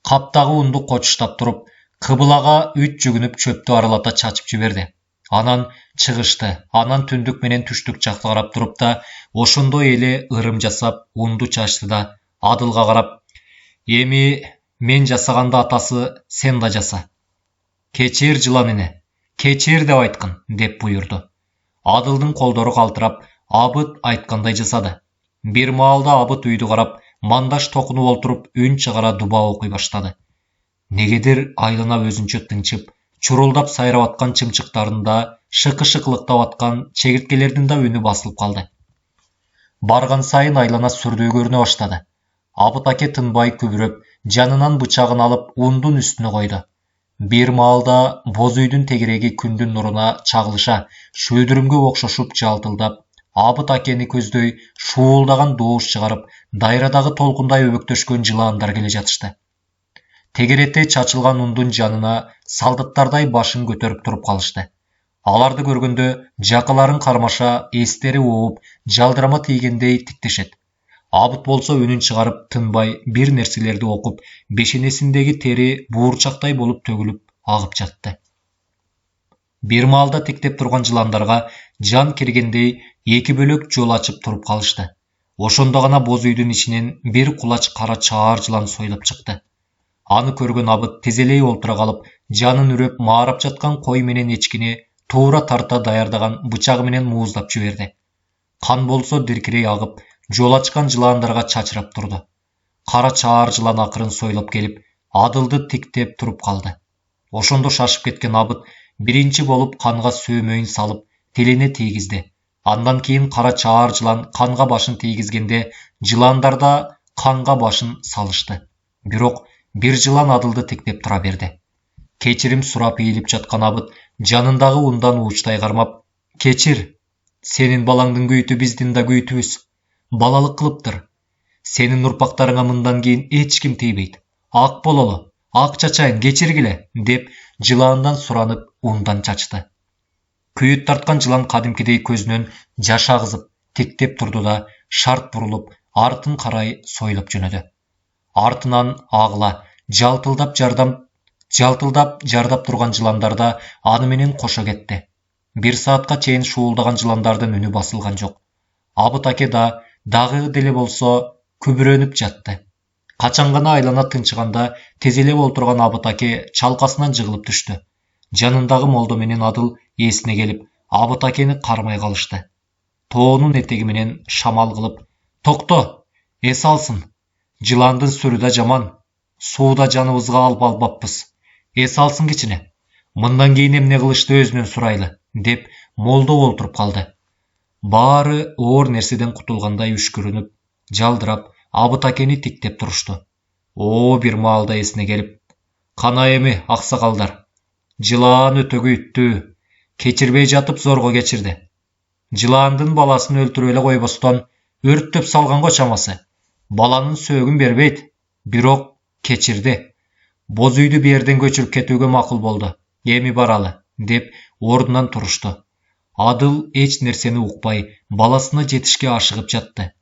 Каптагы унду кочуштап туруп, кыбылага үт жүгүнүп чөптү аралата чачып жиберди. Анан чыгышты, анан түндүк менен түштүк жакка карап туруп да, ошондой эле ырым жасап, унду чачты да Адылга карап, «Эми мен жасаганда атасы сен да жаса. Кечир жылан эне, кечир деп айткын» деп буйурду. Адылдын колдору калтырап, Абыт айткандай жасады. Бир маалда Абыт үйдү карап, мандаш токунуп олтуруп, үн чыгара дуба окуй баштады. Негедир айланап өзүнчө тынчып, чурулдап сайрап аткан чымчыктарында шыкы-шыкылыктап аткан чегирткелердин да үнү басылып калды. Барган сайын айлана сүрдүү көрүнө баштады. Абыт аке тынбай күбүрөп, жанынан бычагын алып ундун үстүнө койду. Бир маалда боз үйдүн тегереги күндүн нуруна чагылыша, шөөдүрүмгө окшошуп жалтылдап, Абыт акени көздөй шуулдаган добуш чыгарып, дайрадагы толкундай өбөктөшкөн жылаандар келе жатышты. тегерете чачылган ундун жанына солдаттардай башын көтөрүп туруп калышты. Аларды көргөндө жакыларын кармаша, эстери ооп, жалдырама тийгендей тиктешет. Абыт болсо үнүн чыгарып тынбай бир нерселерди окуп, бешенесиндеги тери буурчактай болуп төгүлүп агып жатты. Бир маалда тиктеп турган жыландарга жан киргендей эки бөлөк жол ачып туруп калышты. Ошондо гана боз үйдүн ичинен бир кулач кара чаар жылан сойлоп чыкты. Аны көргөн Абыт тезелей олтура калып, жанын үрөп маарап жаткан кой менен эчкини туура тарта даярдаган бычагы менен мууздап жиберди. Кан болсо диркирей агып, жол ачкан жыландарга чачырап турду. Кара чаар жылан акырын сойлоп келип, Адылды тиктеп туруп калды. Ошондо шашып кеткен Абыт биринчи болуп канга сөөмөйүн салып, тилине тийгизди. Андан кийин кара чаар жылан канга башын тийгизгенде, жыландар да канга башын салышты. Бирок бир жылан Адылды тиктеп тура берди. Кечирим сурап ийилип жаткан Абыт жанындагы ундан уучтай кармап, "Кечир, сенин балаңдын күйүтү биздин да күйүтүбүз. Балалык кылыптыр. Сенин урпактарыңа мындан кийин эч ким тийбейт. Ак бололу, ак чачайын, кечиргиле" деп жылаандан суранып ундан чачты. Күйүт тарткан жылан кадимкидей көзүнөн жаш агызып, тиктеп турду да шарт бурулуп, артын карай сойлоп жөнөдү. Артынан агыла, жалтылдап жардап турган жыландар да аны менен кошо кетти. Бир саатка чейин шуулдаган жыландардын үнү басылган жок. Абыт аке да дагы деле болсо күбүрөнүп жатты. Качан гана айлана тынчыганда тезелеп олтурган Абыт аке чалкасынан жыгылып түштү. Жанындагы молдо менен Адыл эсине келип, Абыт акени кармай калышты. Тоонун этеги менен шамал кылып, "Токто, эс алсын. Жыландын сүрү да жаман. Сууда жаныбызга алып албаппыз. Эс алсын кичине. Мындан кийин эмне кылышты өзүнөн сурайлы" деп молдо олтуруп калды. Баары оор нерседен кутулгандай үшкүрүнүп, жалдырап, Абыт акени тиктеп турушту. Бир маалда эсине келип, "Кана эми, аксакалдар. Жылаан өтө күйүттү. Кечирбей жатып зорго кечирди. Жылаандын баласын өлтүрүп эле койбостон өрттөп салганго чамасы. Баланын сөөгүн бербейт, бирок кечирди. Боз үйдү берден көчүрүп кетүүгө макул болду. Эми баралы" деп ордунан турушту. Адыл эч нерсени укпай, баласына жетишке ашыгып жатты.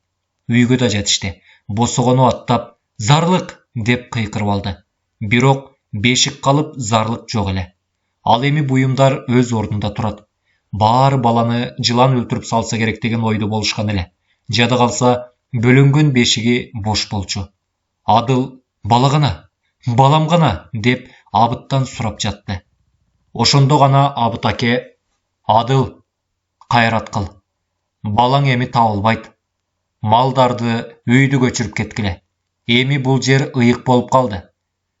Үйгө да жетишти. Босогону аттап, "Зарлык" деп кыйкырып алды. Бирок бешик калып, зарлык жок эле. Ал эми буюмдар өз ордунда турат. Баары баланы жылан өлтүрүп салса керек деген ойдо болушкан эле. Жада калса, бөлөнгөн бешиги бош болчу. Адыл "Бала гана, балам гана" деп Абыттан сурап жатты. Ошондо гана Абыт аке "Адыл, кайрат кыл. Балаң эми табылбайт. Малдарды, үйдү көчүрүп кеткиле. Эми бул жер ыйык болуп калды.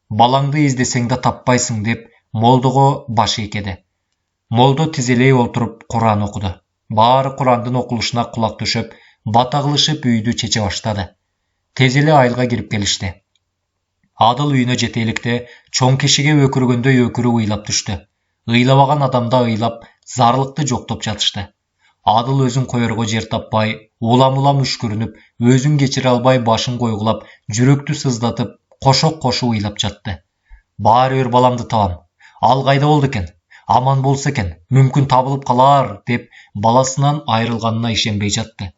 Балаңды издесең да таппайсың" деп молдого баш ийкеди. Молдо тизелей олтуруп Куран окуду. Баары Курандын окулушуна кулак төшөп, бата кылышып үйдү чече баштады. Тез эле айылга кирип келишти. Адыл үйүнө жете электе чоң кишиге өкүргөндөй өкүрүп ыйлап түштү. Ыйлабаган адамда ыйлап, зарлыкты жоктоп жатышты. Адыл өзүн коерго жер таппай, улам-улам үшкүрүнүп, өзүн кечире албай башын койгулап, жүрөктү сыздатып, кошо ыйлап жатты. "Баары бир баламды табам. Ал кайда болду экен? Аман болсо экен, мүмкүн табылып калар" деп баласынан айрылганына ишенбей жатты.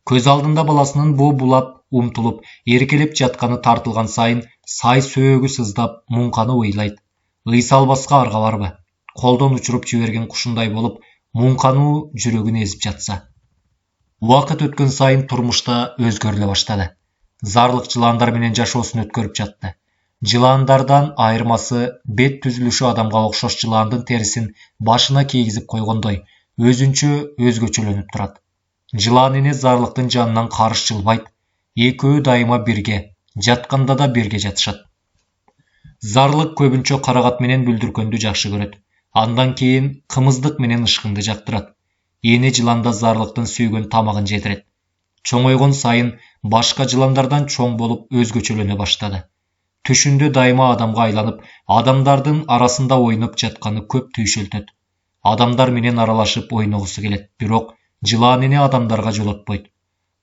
Көз алдында баласынын булап, умтулуп, эркелеп жатканы тартылган сайын сай сөөгү сыздап, муңканы ыйлайт. Ыйса албаска арга барбы? Колдон учуруп жиберген кушундай болуп, муңкануу жүрөгүн эзип жатса. Убакыт өткөн сайын турмушта өзгөрүлө баштады. Зарлык жыландар менен жашоосун өткөрүп жатты. Жылаандардан айырмасы бет түзүлүшү адамга окшош жылаандын терисин башына кийгизип койгондой, өзүнчө өзгөчөлөнүп турат. Жылаан эне зарлыктын жанынан карыш жылбайт. Экөө дайыма бирге, жатканда да бирге жатышат. Зарлык көбүнчө карагат менен бүлдүркөндү жакшы көрөт. Андан кийин кымыздык менен ышкынды жактырат. Эне жыланда зарлыктын сүйгөн тамагын жедирет. Чоңойгон сайын башка жыландардан чоң болуп өзгөчөлөнө баштады. Түшүндө дайыма адамга айланып, адамдардын арасында ойноп жатканы көп түйшөлтөт. Адамдар менен аралашып ойногусу келет, бирок жылаан эне адамдарга жолотпойт.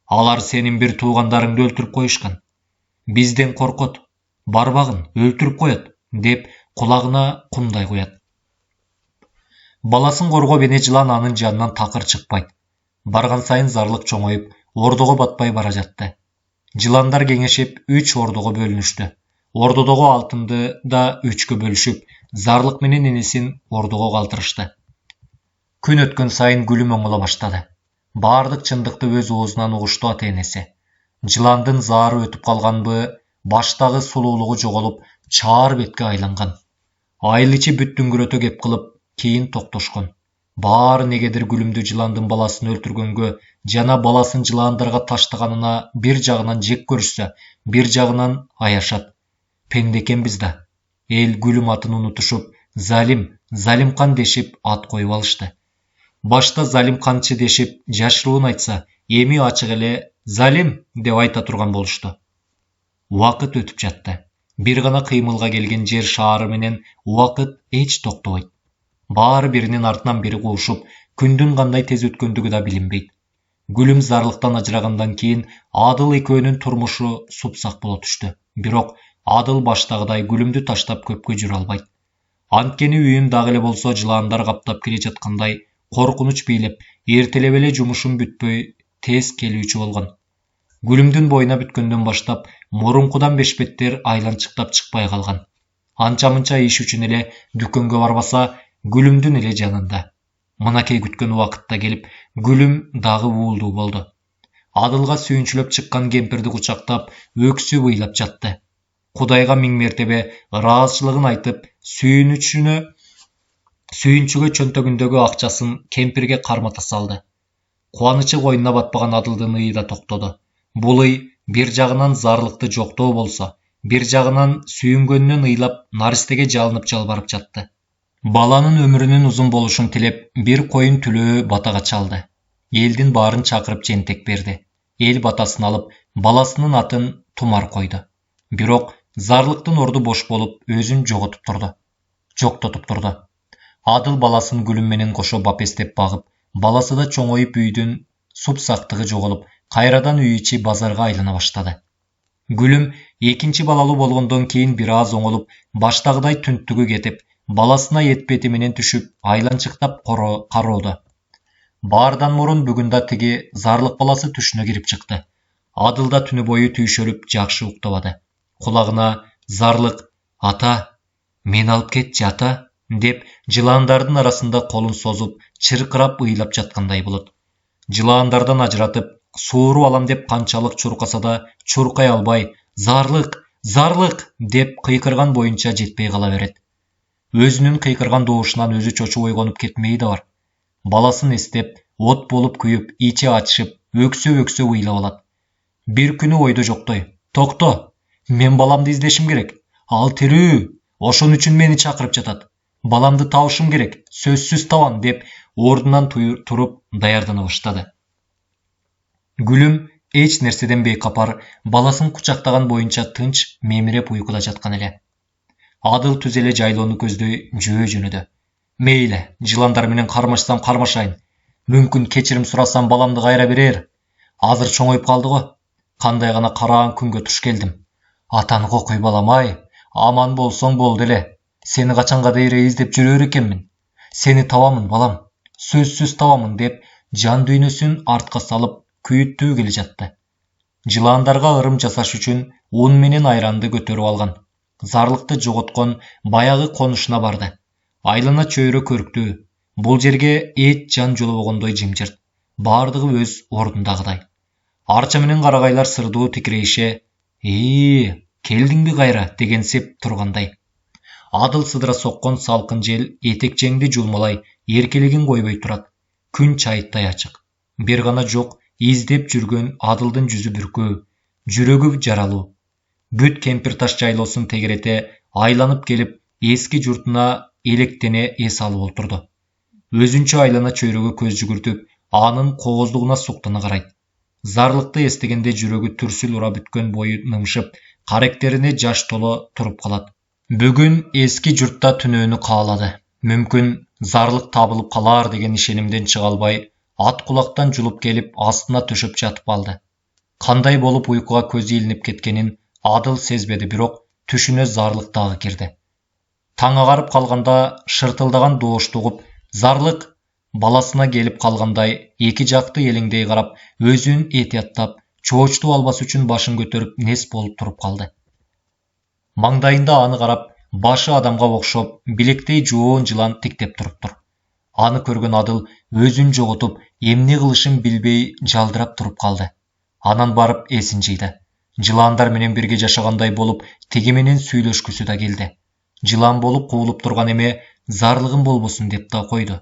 "Алар сенин бир туугандарыңды өлтүрүп коюшкан. Бизден коркот. барбағын өлтіріп қояды, деп құлағына құмдай қояды. Баласын қорғап ене жылан анын жанынан тақыр шықпайды. Барған сайын зарлық чоңойып, ордуға батпай бара жатты. Жыландар кеңешіп 3 ордуға бөлінішті. Ордудығы алтынды да 3-кө бөлішіп, зарлық менен енесін ордуға қалтырышты. Күн өткен сайын Гүлім оңыла баштады. Бардық чындықты өз оозунан угушту ата энеси. Жыландын зары өтүп калганбы, баштагы сулуулугу жоголуп, чаар бетке айланган. Айыл ичи бүт дүңгүрөтө кеп кылып, кейін токтошкон. Баары негедир Гүлүмдү жыландын баласын өлтүргөнгө жана баласын жыландарға таштаганына бир жагынан жек көрүшсө, бир жагынан аяшат. Пендекенбиз да. Эл Гүлүм атын унутушуп, Залимхан дешип ат коюп алышты. Башта Залимханчы дешип жашыруун айтса, эми ачык эле Залим деп айта турган болушту. Убакыт өтүп жатты. Бир гана кыймылга келген жер шаары менен убакыт эч токтобойт. Баары биринин артынан бири куушуп, күндүн кандай тез өткөндүгү да билинбейт. Гүлүм зарлыктан ажырагандан кийин Адыл экөөнүн турмушу супсак боло түштү. Бирок Адыл баштагыдай Гүлүмдү таштап көпкө жүрө албайт. Анткени үйүн дагы эле болсо жыландар каптап келе жаткандай коркунуч бийлеп, эртелеп эле жумушун бүтпөй тез келүүчү болгон. Гүлүмдүн боюна бүткөндөн баштап мурункудан бешпеттер айланчыктап чыкпай калган. Анча-мынча иш үчүн эле дүкөнгө барбаса, Гүлүмдүн эле жанында. Мынакей күткөн убакытта келип, Гүлүм дагы уулдуу болду. Адылга сүйүнчүлөп чыккан кемпирди кучактап, өксүп ыйлап жатты. Кудайга миң мертебе ыраазычылыгын айтып, сүйүнчүгө чөнтөгүндөгү акчасын кемпирге кармата салды. Кубанычы койнуна батпаган Адылдын ыы да токтоду. Бул ый бир жагынан зарлыкты жоктоо болсо, бир жагынан сүйүнгөнүнөн ыйлап наристеге жалынып жалбарып жатты. Баланын өмүрүнүн узун болушун тилеп, бир коюн түлөө батага чалды. Элдин баарын чакырып жентек берди. Эл батасын алып, баласынын атын Тумар койду. Бирок зарлыктын орду бош болуп, өзүн жоктотуп турду. Адыл баласын Гүлүм менен кошо бапестеп багып, баласы да чоңоюп үйдүн супсактыгы жоголуп, кайрадан үй ичи базарга айлана баштады. Гүлүм экинчи балалуу болгондон кийин бир аз оңолуп, баштагыдай түнттүгү кетип, баласына этпети менен түшүп, айланчыктап кароодо. Баардан мурун бүгүн да тиги зарлык баласы түшүнө кирип чыкты. Адыл да түнү бою түйшөлүп жакшы уктабады. Кулагына зарлык «Ата, мен алып кетчи, ата» деп жыландардын арасында колун созуп, чыркырап ыйлап жаткандай болот. Жыландардан ажыратып, сууру алам деп канчалык чуркаса да чуркай албай, «Зарлык» деп кыйкырган боюнча жетпей кала берет. Өзүнүн кыйкырган добушунан өзү чочуп ойгонуп кетмеи да бар. Баласын эстеп, от болуп күйүп, ичи ачышып, өксөп ыйлап алат. Бир күнү ойдо жоктой: «Токто, мен баламды издешим керек. Ал тирүү, ошон үчүн мени чакырып жатат. Баламды табышым керек, сөзсүз табам» деп ордунан туруп даярдана баштады. Гүлүм эч нерседен бейкапар, баласын кучактаган боюнча тынч мемиреп уйкуда жаткан эле. Адыл түз эле жайлоону көздөй жөнөдү. «Мейли, жыландар менен кармашсам кармашайын. Мүмкүн кечирим сурасам баламды кайра берер. Азыр чоңоюп калды го. Кандай гана караан күнгө туш келдим. Атаны кокуй балам-ай, аман болсоң болду эле. Сени качанга дейре издеп жүрөр экенмин. Сени табамын балам, сөзсүз табамын» деп жан дүйнөсүн артка салып күйүттүү келе жатты. Жыландарга ырым жасаш үчүн ун менен айранды көтөрүп алган. Зарлыкты жоготкон баягы конушуна барды. Айлана чөйрө көрктүү. Бул жерге эт жан жолобогондой жымжырт. Бардыгы өз ордундагыдай. Арча менен карагайлар сырдуу тикирейше, келдиңби кайра дегенсип тургандай. Адыл сыдыра соккон салкын жел этекчеңди жулмалай, эркелигин койбой турат. Күн чайыттай ачык. Бир гана жок, издеп жүргөн Адылдын жүзү бүркөө, жүрөгү жаралуу. Бүт кемпир таш жайлоосун тегерете айланып келип, эски журтуна электене эс алып олтурду. Өзүнчө айлана чөйрөгө көз жүгүртүп, анын кооздугуна суктана карайт. Зарлыкты эстегенде жүрөгү түрсүл ура бүткөн бою нымшып, каректерине жаш толо туруп калат. Бүгүн эски журтта түнөөнү каалады. Мүмкүн зарлык табылып калар деген ишенимден чыга албай, ат кулактан жулуп келип астына төшөп жатып алды. Кандай болуп уйкуга көзү илинип кеткенин Адыл сезбеди, бирок түшүнө зарлык дагы кирди. Таң агарып калганда шыртылдаган добушту угуп, зарлык баласына келип калгандай эки жакты элеңдей карап, өзүн этияттап, чоочтуп албас үчүн башын көтөрүп нес болуп туруп калды. Маңдайында аны карап, башы адамга окшоп, билектей жоон жылан тиктеп туруптур. Аны көргөн Адыл өзүн жоготуп, эмне кылышын билбей жалдырап туруп калды. Анан барып эсин жыйды. Жыландар менен бирге жашагандай болуп, тиги менен сүйлөшкүсү да келди. Жылан болуп куулуп турган эме зарлыгым болбосун деп да койду.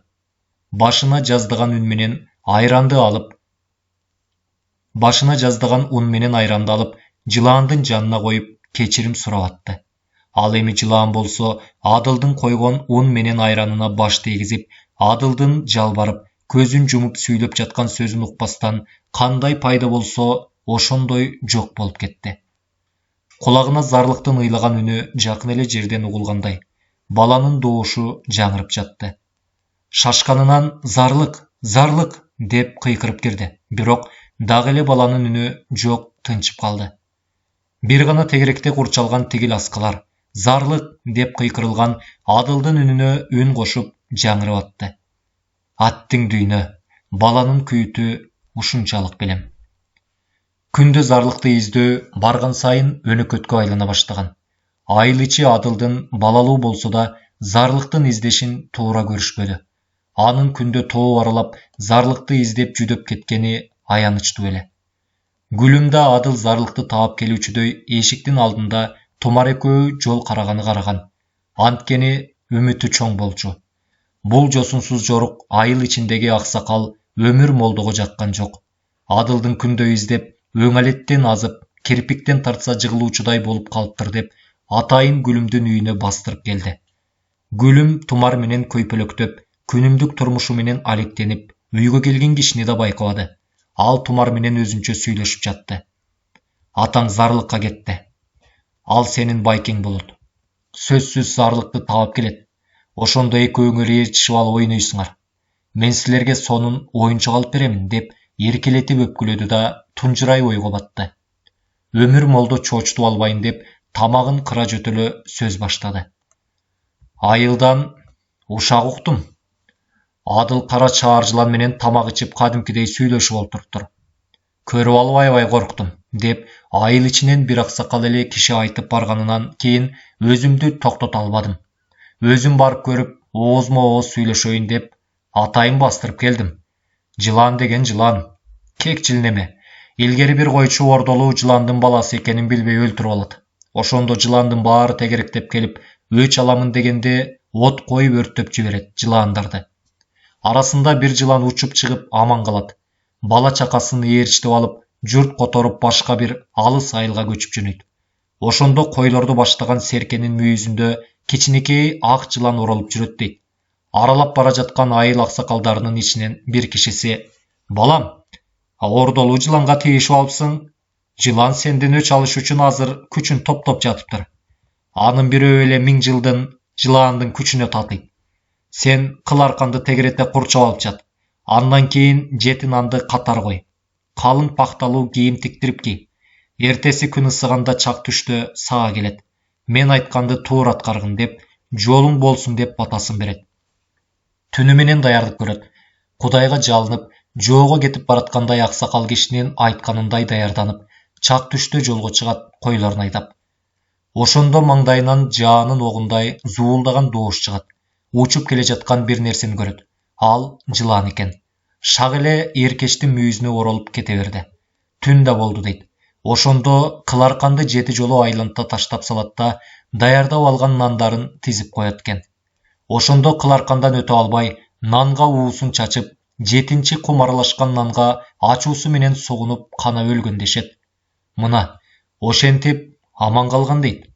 Башына жаздаган un менен айранды алып, жылаандын жанына коюп, кечирим сурап атты. Ал эми жылаан болсо, Адылдын койгон un менен айранына баш тийгизип, Адылдын жалбарып, көзүн жумуп сүйлөп жаткан сөзүн укпастан, кандай пайда болсо, ошондой жок болуп кетти. Кулагына зарлыктын ыйлаган үнү жакын эле жерден угулгандай, баланын добушу жаңырып жатты. Шашканынан зарлык, зарлык деп кыйкырып кирди. Бирок дагы эле баланын үнү жок, тынчып калды. Бир гана тегеректе курчалган тигил аскалар, зарлык деп кыйкырылган Адылдын үнүнө үн кошуп жаңырып атты. Аттың дүйнө, баланын күйүтү ушунчалык белем. Күндө зарлыкты издөө барган сайын өнөкөткө айлана баштаган. Айыл ичи Адылдын балалуу болсо да, зарлыктын издешин туура көрүшпөдү. Анын күндө тоо аралап, зарлыкты издеп жүдөп кеткени аянычтуу эле. Гүлүмдө Адыл зарлыкты таап келүүчүдөй эшиктин алдында Тумар экөө жол караган. Анткени үмүтү чоң болчу. Бул жосунсуз жорук айыл ичиндеги аксакал өмүр молдого жаккан жок. Адылдын күндө издеп, өңалеттен азып, кирпиктен тартса жыгылуучудай болуп калыптыр деп, атайын Гүлүмдүн үйүнө бастырып келди. Гүлүм Тумар менен көйпөлөктөп, күнүмдүк турмушу менен алектенип, үйгө келген кишини да байкабады. Ал Тумар менен өзүнчө сүйлөшүп жатты. Атаң зарлыкка кетти. Ал сенин байкең болот. Сөзсүз зарлыкты таап келет. Ошондо экөөңөр ээрчишип алып ойнойсуңар. Мен силерге сонун оюнчук алып беремин деп эркелетип өпкүлөдү да тунжурай ойго батты. Өмүр молдо чоочтуп албайын деп тамагын кыра жөтөлө сөз баштады. Айылдан ушак уктум. Адыл кара чаар жылан менен тамак ичип кадимкидей сүйлөшүп олтуруптур. Көрүп алып аябай корктум деп айыл ичинен бир аксакал эле киши айтып барганынан кийин өзүмдү токтото албадым. Өзүм барып көрүп, оозмо ооз сүйлөшөйүн деп атайын бастырып келдим. Жылан деген жылан, кекчил неме. Илгери бир койчу ордолуу жыландын баласы экенин билбей өлтүрүп алат. Ошондо жыландын баары тегеректеп келип, өч аламын дегенде от коюп өрттөп жиберет жыландарды. Арасында бир жылан учуп чыгып аман калат. Бала чакасын ээрчитип алып, журт которуп башка бир алыс айылга көчүп жөнөйт. Ошондо койлорду баштаган серкенин мүйүзүндө кичинекей ак жылан оролуп жүрөт дейт. Аралап бара жаткан айыл аксакалдарынын ичинен бир кишиси: "Балам, ордолуу жыланга тийишип алыпсың. Жылан сенден өч алыш үчүн азыр күчүн топтоп жатыптыр. Анын бирөө эле 1000 жылдын жылаандын күчүнө татыйт. Сен кыл арканды тегерете курчап алып жат. Андан кийин жети нанды катар кой. Калың пакталуу кийим тиктирип ки. Эртеси күн ысыганда чак түштө сага келет. Мен айтканды туура аткаргын" деп, жолуң болсун деп батасын берет. Түнү менен даярдык көрөт. Кудайга жалынып, жоого кетип бараткандай аксакал кишинин айтканындай даярданып, чак түштө жолго чыгат, койлорун айдап. Ошондо маңдайынан жаанын огундай зуулдаган добуш чыгат. Учуп келе жаткан бир нерсени көрөт. Ал жылан экен. Шак эле эркечтин мүйүзүнө оролуп кете берди. Түн да болду дейт. Ошондо кыл арканды 7 жолу айланта таштап салат да, даярдап алган нандарын тизип коет экен. Ошондо кыл аркандан өтө албай, нанга уусун чачып, 7-чи кум аралашкан нанга ачуусу менен согунуп кана өлгөн дешет. Мына, ошентип аман калган дейт.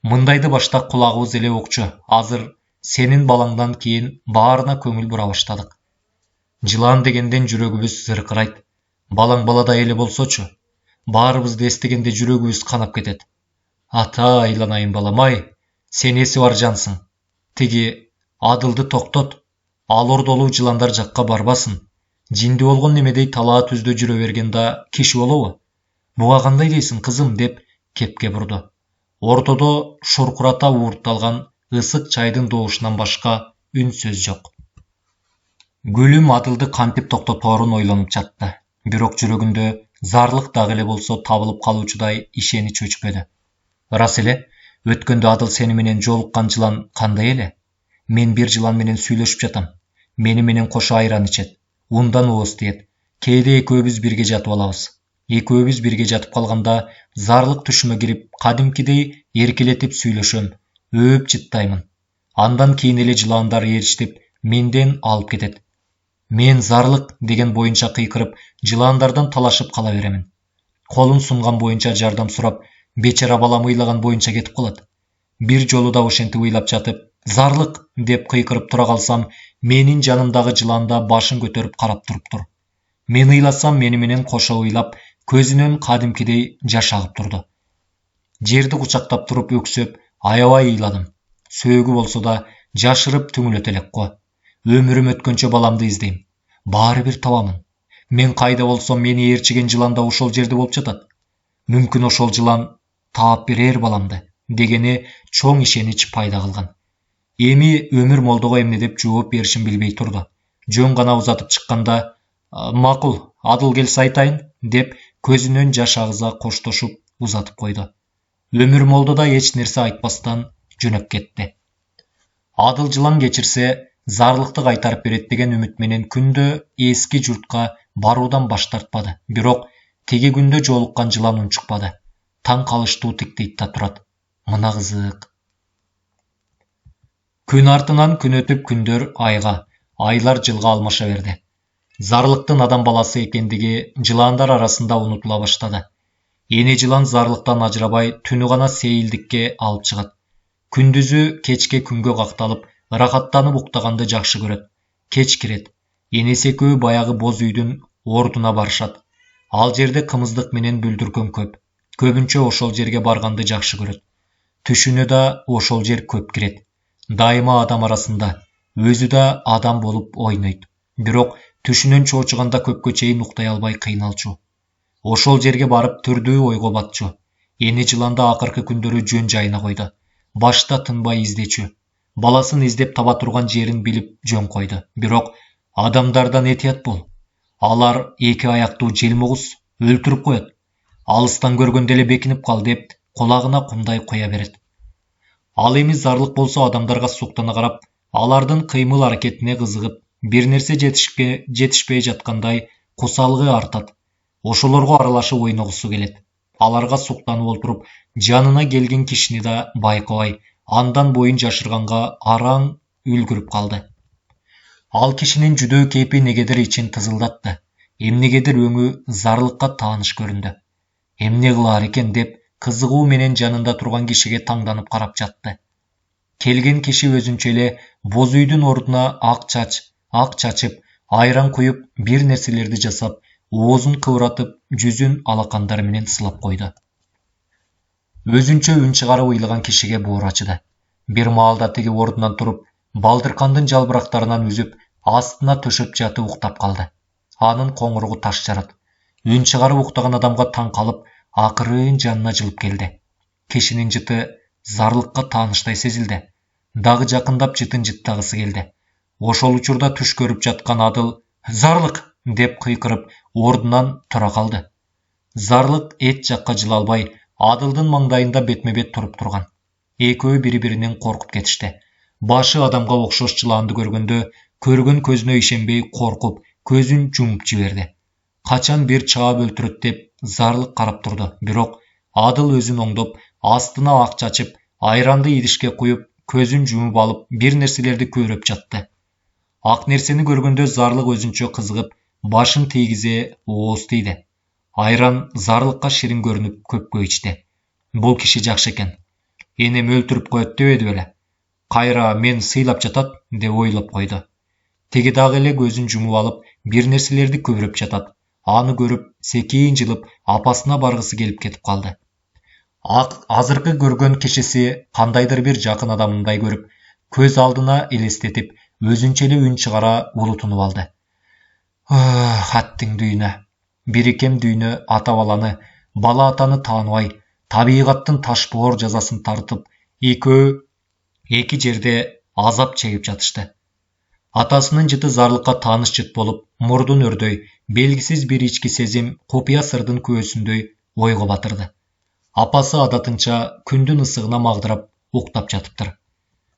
Мындайды башта кулагыбыз эле укчу. Азыр сенин балаңдан кийин баарына көңүл бура баштадык. Жылан дегенден жүрөгүбүз зыркырайт. Балаң баладай эле болсочу. Баарыбызды эстегенде жүрөгүбүз канап кетет. Ата айланайын балам-ай, сен эси бар жансың. Тиги Адылды токтот. Ал ордолуу жыландар жакка барбасын. Жинди болгон немедей талаа түздө жүрө берген да киши болобу? Буга кандай дейсиң кызым деп кепке бурду. Ортодо шұрқырата уыртталған ысык чайдың доошунан башка үн сөз жок. Гүлүм Адылды кантип токтоторун ойлонуп жатты. Бирок жүрөгүндө зарлык дагы эле болсо табылып калуучудай ишенич өчпөдү. Рас эле, өткөндө Адыл сени менен жолуккан жылан кандай эле? Мен бир жылан менен сүйлөшүп жатам. Мени менен кошо айран ичет, ундан ооз тиет. Кээде экөөбүз бирге жатып алабыз. Экөөбүз бирге жатып калганда зарлык түшүмө кирип, кадимкидей эркелетип сүйлөшөм, өөп жыттаймын. Андан кийин эле жыландар ээрчитип менден алып кетет. Мен зарлык деген боюнча кыйкырып, жыландардан талашып кала беремин. Колун сунган боюнча жардам сурап, бечара балам ыйлаган боюнча кетип калат. Бир жолу да ошентип ыйлап жатып, зарлык деп кыйкырып тура калсам, менин жанымдагы жылан да башын көтөрүп карап туруптур. Мен ыйласам, мени менен кошо ыйлап, көзүнөн кадимкидей жаш агып турду. Жерди кучактап туруп өксөп, аябай ыйладым. Сөөгү болсо да жашырып түңүлөт элек го. Өмүрүм өткөнчө баламды издейм. Баары бир табамын. Мен кайда болсом, мени ээрчиген жылан да ошол жерде болуп жатат. Мүмкүн ошол жылан таап берер баламды дегени чоң ишенич пайда кылган. Эми өмүр молдого эмне деп жооп беришин билбей турду. Жөн гана узатып чыкканда, макул, Адыл келсе айтайын деп көзүнөн жаш агыза коштошуп узатып койду. Өмүр молдо да эч нерсе айтпастан жөнөп кетти. Адыл жылан кечирсе, зарлыкты кайтарып берет деген үмүт менен күндө эски журтка баруудан баш тартпады. Бирок теге күндө жолуккан жылан унчукпады. Таң калыштуу тиктейт да турат. Мына кызык. Күн артынан күн өтүп, күндөр айга, айлар жылга алмаша берди. Зарлыктын адам баласы экендиги жыландар арасында унутула баштады. Эне жылан зарлыктан ажырабай түнү гана сейилдикке алып чыгат. Күндүзү кечке күнгө какталып, ырахаттанып уктаганды жакшы көрөт. Кеч кирет. Энеси экөө баягы боз үйдүн ордуна барышат. Ал жерде кымыздык менен бүлдүркөн көп. Көбүнчө ошол жерге барганды жакшы көрөт. Түшүнө да ошол жер көп кирет. Дайыма адам арасында, өзү да адам болуп ойнойт. Бирок түшүнөн чоочуганда көпкө чейин уктай албай кыйналчу. Ошол жерге барып түрдүү ойго батчу. Эне жыланды акыркы күндөрү жөн жайына койду. Башта тынбай издечү. Баласын издеп таба турган жерин билип жөн койду. Бирок адамдардан этият бол. Алар эки аяктуу желмогуз өлтүрүп коет. Алыстан көргөндө эле бекинип кал деп кулагына кумдай коя берет. Ал эми зарлык болсо адамдарга суктана карап, алардын кыймыл аракетине кызыгып, бир нерсе жетишпей жаткандай кусалыгы артат. Ошолорго аралашып ойногусу келет. Аларга суктанып олтуруп, жанына келген кишини да байкабай, андан боюн жашырганга араң үлгүрүп калды. Ал кишинин жүдөө кейпи негедир ичин тызылдатты. Эмнегедир өңү зарлыкка тааныш көрүндү. Эмне кылаар экен деп кызыгуу менен жанында турган кишиге таңданып карап жатты. Келген киши өзүнчө эле боз үйдүн ордуна ак чачып, айран куюп, бир нерселерди жасап, оозун кыбыратып, жүзүн алакандары менен сылап койду. Өзүнчө үн чыгарып ыйлаган кишиге боор ачыды. Бир маалда тиги ордунан туруп, балдыркандын жалбырактарынан үзүп, астына төшөп жатып уктап калды. Анын коңуругу таш жарат. Үн чыгарып уктаган адамга таң калып, акырын жанына жылып келди. Кишинин жыты зарлыкка тааныштай сезилди. Дагы жакындап жытын жыттагысы келди. Ошол учурда түш көрүп жаткан Адыл «Зарлык!» деп кыйкырып, ордунан тура калды. Зарлык эч жакка жыла албай, Адылдын маңдайында бетме-бет туруп турган. Экөө бири-биринен коркуп кетишти. Башы адамга окшош жыланды көргөндө, көргөн көзүнө ишенбей коркуп, көзүн жумуп жиберди. Качан бир чаап өлтүрөт деп зарлык карап турду. Бирок Адыл өзүн оңдоп, астына ак чачып, айранды идишке куюп, көзүн жумуп алып, бир нерселерди көрөп жатты. Ак нерсени көргөндө зарлык өзүнчө кызыгып, башын тийгизе ооз тийди. Айран зарлыкка ширин көрүнүп көпкө ичти. Бул киши жакшы экен. Энем өлтүрүп коет дебеди беле. Кайра мен сыйлап жатат деп ойлоп койду. Теги дагы эле көзүн жумуп алып, бир нерселерди көбүрөп жатат. Аны көрүп, секейин жылып, апасына баргысы келип кетип калды. Азыркы көргөн кишиси кандайдыр бир жакын адамындай көрүп, көз алдына элестетип, өзүнчө эле үн чыгара улутунуп алды. Аттиң дүйнө. Бирикем дүйнө ата баланы, бала атаны тааныбай, табиғаттың ташбоор жазасын тартып, эки жерде азап чегип жатышты. Атасынын жыты зарлыкка тааныш жыт болуп, мурдун өрдөй, белгисиз бир ички сезим купуя сырдын күбөсүндөй ойго батырды. Апасы адатынча күндүн ысыгына магдырап уктап жатыптыр.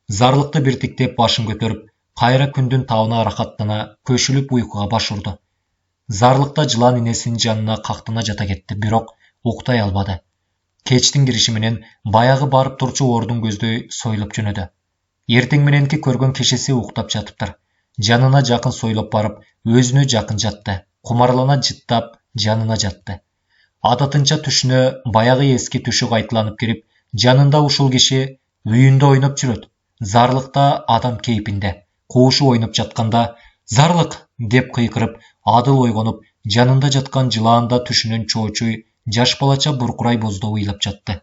Зарлыкты биртиктеп башын көтөрүп, кайра күндүн табына аракаттана көшүлүп уйкуга баш урду. Зарлыкта жылан инесинин жанына кактана жата кетти, бирок уктай албады. Кечтин кириши менен баягы барып турчу ордун көздөй сойлоп жөнөдү. Эртең мененки көргөн кишиси уктап жатыптыр. Жанына жакын сойлоп барып, өзүнө жакын жатты. Кумарлана жыттап, жанына жатты. Адатынча түшүнө баягы эски түшү кайталанып кирип, жанында ушул киши үйүндө ойноп жүрөт. Зарлыкта адам кейпинде, куушу ойноп жатканда, "Зарлык!" деп кыйкырып, адыл ойгонуп, жанында жаткан жылаанда түшүнөн чоочуй, жаш балача буркурай боздоо ыйлап жатты.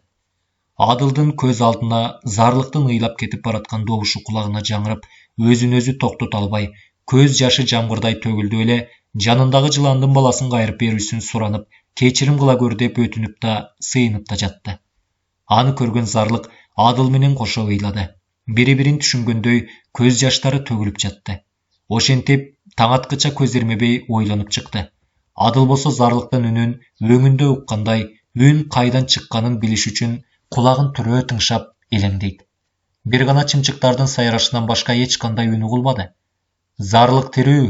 Адылдын көз алдына зарлыктын ыйлап кетип бараткан добушу кулагына жаңырып, өзүн өзү токтото албай, көз жашы жамгырдай төгүлдү эле, жанындагы жыландын баласын кайрып берүүсүн суранып, кечирим кыла көр деп өтүнүп да, сыйынып да жатты. Аны көргөн зарлык Адыл менен кошо ыйлады. Бири-бирин түшүнгөндөй көз жаштары төгүлүп жатты. Ошентип таң аткыча көз ирмебей ойлонуп чыкты. Адыл болсо зарлыктын үнүн өңүндө уккандай, үн кайдан чыкканын билиш үчүн кулагын түрөө тыңшап элеңдейт. Бир гана чымчыктардын сайрашынан башка эч кандай үн угулбады. Зарлык тирүү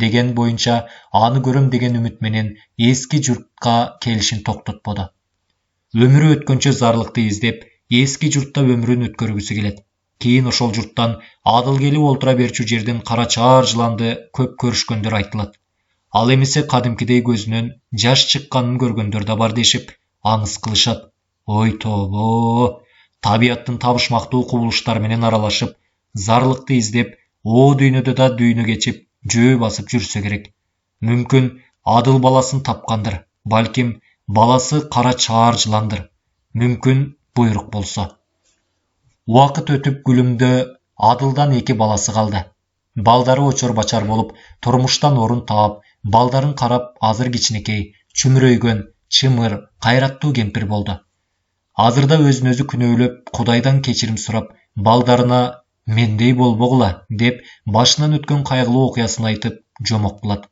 деген боюнча аны көрөм деген үмүт менен эски журтка келишин токтотподу. Өмүрү өткөнчө зарлыкты издеп, эски журтта өмүрүн өткөргүсү келет. Кийин ошол журттан Адыл келип олтура берчү жерден кара чаар жыланды көп көрүшкөндөр айтылат. Ал эмесе кадимкидей көзүнөн жаш чыкканын көргөндөр да бар дешип, аңыз кылышат. Ой тобо! Табияттын табышмактуу кубулуштары менен аралашып, зарлыкты издеп, о дүйнөдө да дүйнө кечип, жөө басып жүрсө керек. Мүмкүн Адыл баласын тапкандыр. Балким баласы кара чаар жыландыр. Мүмкүн буйрук болсо. Убакыт өтүп күлүмдө Адылдан эки баласы калды. Балдары очор бачар болуп, турмуштан орун таап, балдарын карап азыр кичинекей, чүмүрөйгөн, чымыр, кайраттуу кемпир болду. Азырда өзүн өзү күнөөлөп, Кудайдан кечирим сурап, балдарына "Мендей болбогула" деп башынан өткөн кайгылуу окуясын айтып, жомок кылат.